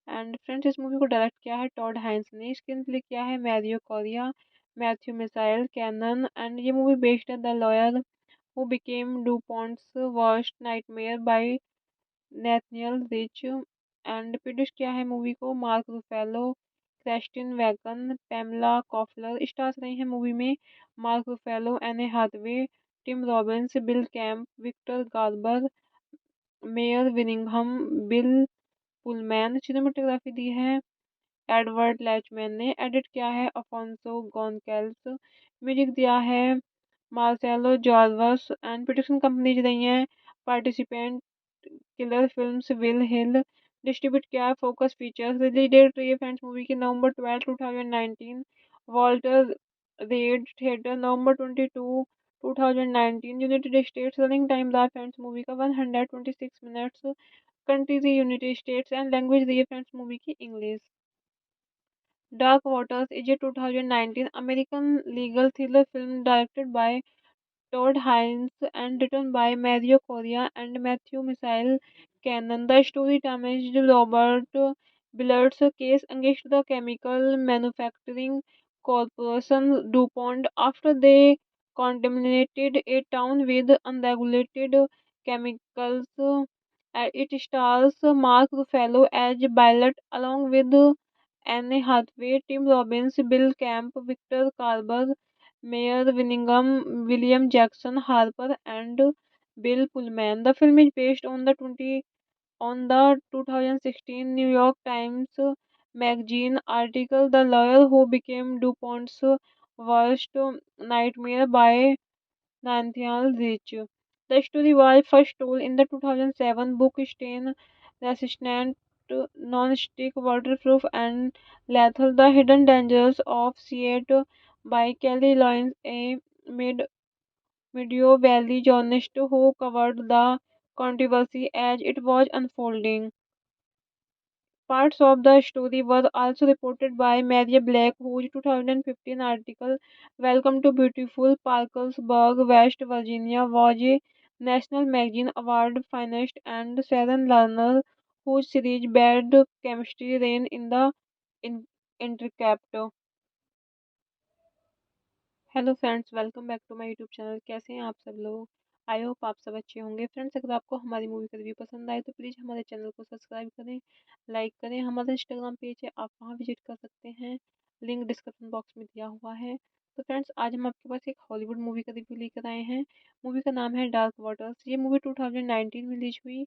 एंड फ्रेंड्स, इस मूवी को डायरेक्ट किया है टॉड हाइंस ने, स्क्रीन प्ले किया है Mario Correa, Matthew Michael Carnahan. And ये मूवी बेस्ड है the lawyer who became DuPont's worst nightmare by Nathaniel Rich and produce किया है मूवी को Mark Ruffalo, Christine Vachon, Pamela Koffler. Stars रहे हैं मूवी में Mark Ruffalo, Anne Hathaway, Tim Robbins, Bill Camp, Victor Garber, Mare विनिंघम, Bill Pullman. Cinematography दी है Edward लैचमैन ने। Edit किया है अफोंसो गोनकेल्स। म्यूजिक दिया है Marcelo Zarvos and production companies रही हैं Participant Killer Films, Willi Hill. Distribute किया है फोकस फीचर्स। रिलीज डेट रही है फ्रेंड्स मूवी की November 12 2019। Walter Reade Theater November 22 2019। United States running time रहा फ्रेंड्स मूवी का 126 minutes. Countries United States and language रही है फ्रेंड्स मूवी की English. Dark Waters is a 2019 American legal thriller film directed by Todd Haynes and written by Mario Correa and Matthew Michael Cannon. The story damaged Robert Billard's case against the chemical manufacturing corporation DuPont after they contaminated a town with unregulated chemicals. It stars Mark Ruffalo as Ballard along with Anne Hathaway, Tim Robbins, Bill Camp, Victor Carver, Mayor Winningham, William Jackson Harper, and Bill Pullman. The film is based on the 2016 New York Times Magazine article "The Lawyer Who Became DuPont's Worst Nightmare" by Nathaniel Rich. The story was first told in the 2007 book Stain Resistant, Non-Stick, Waterproof, and Lethal: The Hidden Dangers of Seattle by Kelly Loynes, a mid Meadow Valley journalist who covered the controversy as it was unfolding. Parts of the story were also reported by Maria Black, whose 2015 article "Welcome to Beautiful Parkersburg, West Virginia" was a National Magazine Award finalist, and Sharon Lerner, whose series "Bad Chemistry" ran in the in- Intercept. Hello friends, welcome back to my YouTube channel. कैसे हैं आप सब लोग? I hope आप सब अच्छे होंगे। Friends, अगर आपको हमारी मूवी का रिव्यू पसंद आए तो प्लीज़ हमारे चैनल को सब्सक्राइब करें, लाइक करें। हमारा इंस्टाग्राम पेज है, आप वहाँ विजिट कर सकते हैं, लिंक डिस्क्रिप्शन बॉक्स में दिया हुआ है। तो फ्रेंड्स, आज हम आपके पास एक हॉलीवुड मूवी का रिव्यू लेकर आए हैं। मूवी का नाम है डार्क वाटर्स। ये मूवी 2019 में रिलीज हुई।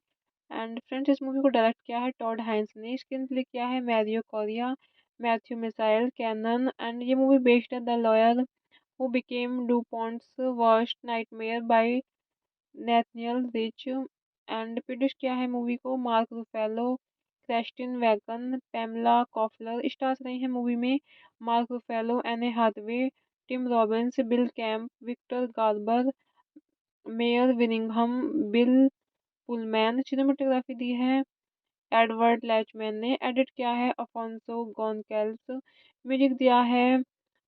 एंड फ्रेंड्स, इस मूवी को डायरेक्ट किया है टॉड हाइंस ने। स्क्रीन प्ले किया है Mario Correa, Matthew Michael Carnahan. And ये मूवी बेस्ड है the lawyer who became DuPont's worst nightmare by Nathaniel Rich and produce किया है मूवी को Mark Ruffalo, Christine Vachon, Pamela Koffler. Stars रहे हैं मूवी में Mark Ruffalo, Anne Hathaway, Tim Robbins, Bill Camp, Victor Garber, Mare विनिंघम, Bill Pullman. Cinematography दी है Edward लैचमैन ने। Edit किया है अफोंसो गोनकेल्स। म्यूजिक दिया है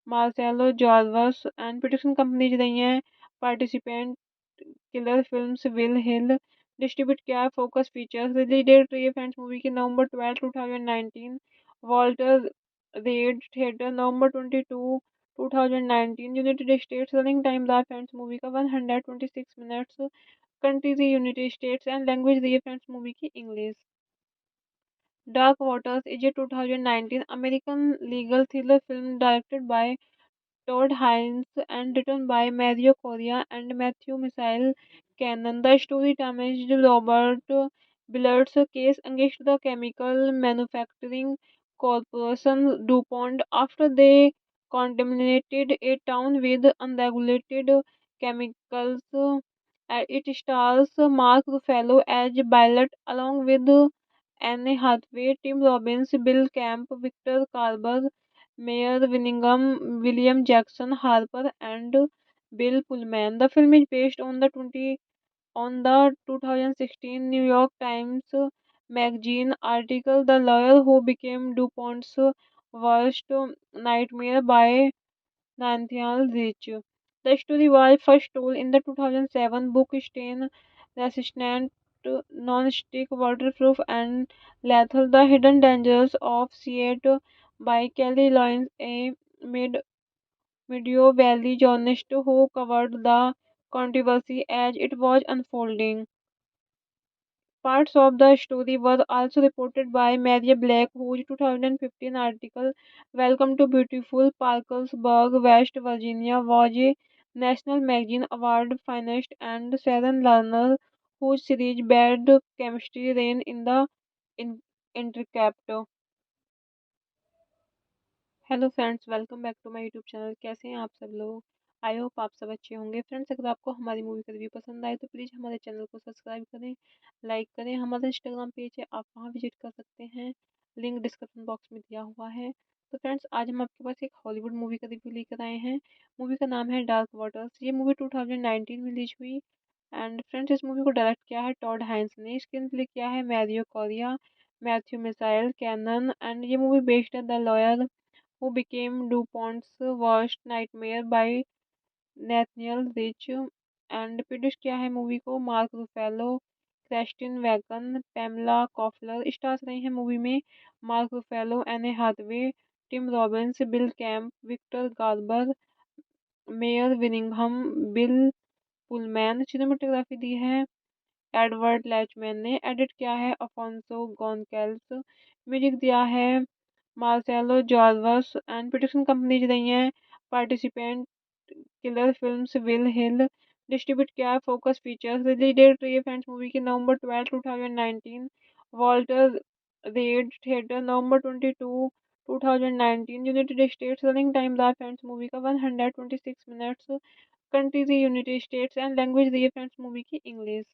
Marcelo Zarvos and production companies रही हैं Participant Killer Films, Willi Hill. Distribute किया है फोकस फीचर्स। रिलीज डेट रही है फ्रेंड्स मूवी की November 12 2019। Walter Reade Theater November 22 2019। United States running time रहा फ्रेंड्स मूवी का 126 minutes. Countries United States and language रही है फ्रेंड्स मूवी की English. Dark Waters is a 2019 American legal thriller film directed by Todd Haynes and written by Mario Correa and Matthew Michael Cannon. The story damaged Robert Billard's case against the chemical manufacturing corporation DuPont after they contaminated a town with unregulated chemicals. It stars Mark Ruffalo as Ballard along with Anne Hathaway, Tim Robbins, Bill Camp, Victor Carver, Mayor Winningham, William Jackson Harper, and Bill Pullman. The film is based on the 2016 New York Times Magazine article "The Lawyer Who Became DuPont's Worst Nightmare" by Nathaniel Rich. The story was first told in the 2007 book Stain Resistant, Non-Stick, Waterproof, and Lethal: The Hidden Dangers of Seattle by Kelly Loynes, a mid Meadow Valley journalist who covered the controversy as it was unfolding. Parts of the story were also reported by Maria Black, whose 2015 article Welcome to Beautiful Parkersburg, West Virginia was a National Magazine Award finalist, and Sharon Lerner, whose series Bad Chemistry ran in the in- intricate. Hello friends, welcome back to my YouTube channel. कैसे हैं आप सब लोग? I hope आप सब अच्छे होंगे। Friends, अगर आपको हमारी मूवी का रिव्यू पसंद आए तो प्लीज़ हमारे चैनल को सब्सक्राइब करें, लाइक करें। हमारा इंस्टाग्राम पेज है, आप वहां विजिट कर सकते हैं, लिंक डिस्क्रिप्शन बॉक्स में दिया हुआ है। तो फ्रेंड्स, आज हम आपके पास एक हॉलीवुड मूवी का रिव्यू लेकर आए हैं। मूवी का नाम है डार्क वाटर्स। ये मूवी 2019 में रिलीज हुई। एंड फ्रेंड्स, इस मूवी को डायरेक्ट किया है टॉड हाइंस ने, स्क्रीन प्ले किया है Mario Correa, Matthew Michael Carnahan. And ये मूवी बेस्ड है the lawyer who became DuPont's worst nightmare by Nathaniel Rich and produce किया है मूवी को Mark Ruffalo, Christine Vachon, Pamela Koffler. Stars रहे हैं मूवी में Mark Ruffalo, Anne Hathaway, Tim Robbins, Bill Camp, Victor Garber, Mare विनिंघम, Bill Pullman. Cinematography दी है Edward लैचमैन ने, edit किया है अफोंसो गोनकेल्स, म्यूजिक दिया है Marcelo Zarvos. And production companies रही हैं Participant Killer Films, Willi Hill. Distribute किया है फोकस फीचर्स। रिलीज डेट रही है फ्रेंड्स मूवी की November 12 2019। Walter Reade Theater November 22 2019। United States. Running time रहा फ्रेंड्स मूवी का 126 मिनट्स। कंट्री थी यूनाइटेड स्टेट्स एंड लैंग्वेज रही है फ्रेंड्स मूवी की English.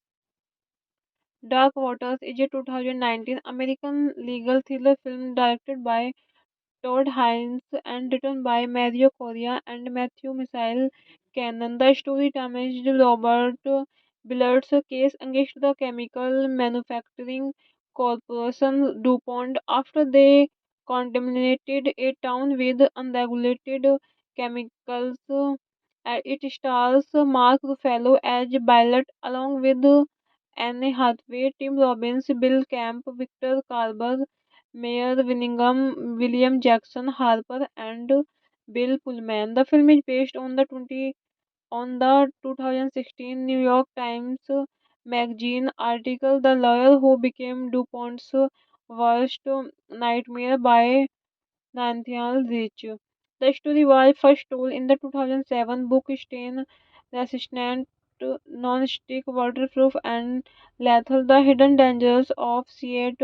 Dark Waters is a 2019 American legal thriller film directed by Todd Haynes and written by Mario Correa and Matthew Michael Cannon. The story damaged Robert Billard's case against the chemical manufacturing corporation DuPont after they contaminated a town with unregulated chemicals. It stars Mark Ruffalo as Ballard along with Anne Hathaway, Tim Robbins, Bill Camp, Victor Carver, Mayor Winningham, William Jackson Harper, and Bill Pullman. The film is based on the 2016 New York Times Magazine article "The Lawyer Who Became DuPont's Worst Nightmare" by Nathaniel Rich. The story was first told in the 2007 book Stain Resistant, Non-Stick, Waterproof, and Lethal: The Hidden Dangers of Seat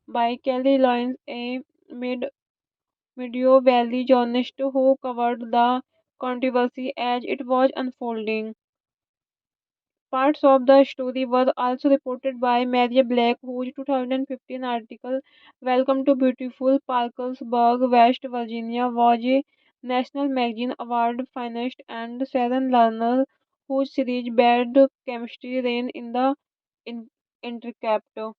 by Kelly Loynes, a Meadow Valley journalist who covered the controversy as it was unfolding. Parts of the story were also reported by Maria Black, whose 2015 article Welcome to Beautiful Parkersburg, West Virginia was a National Magazine Award finalist, and Sharon Lerner, whose series Bad Chemistry ran in the intricate.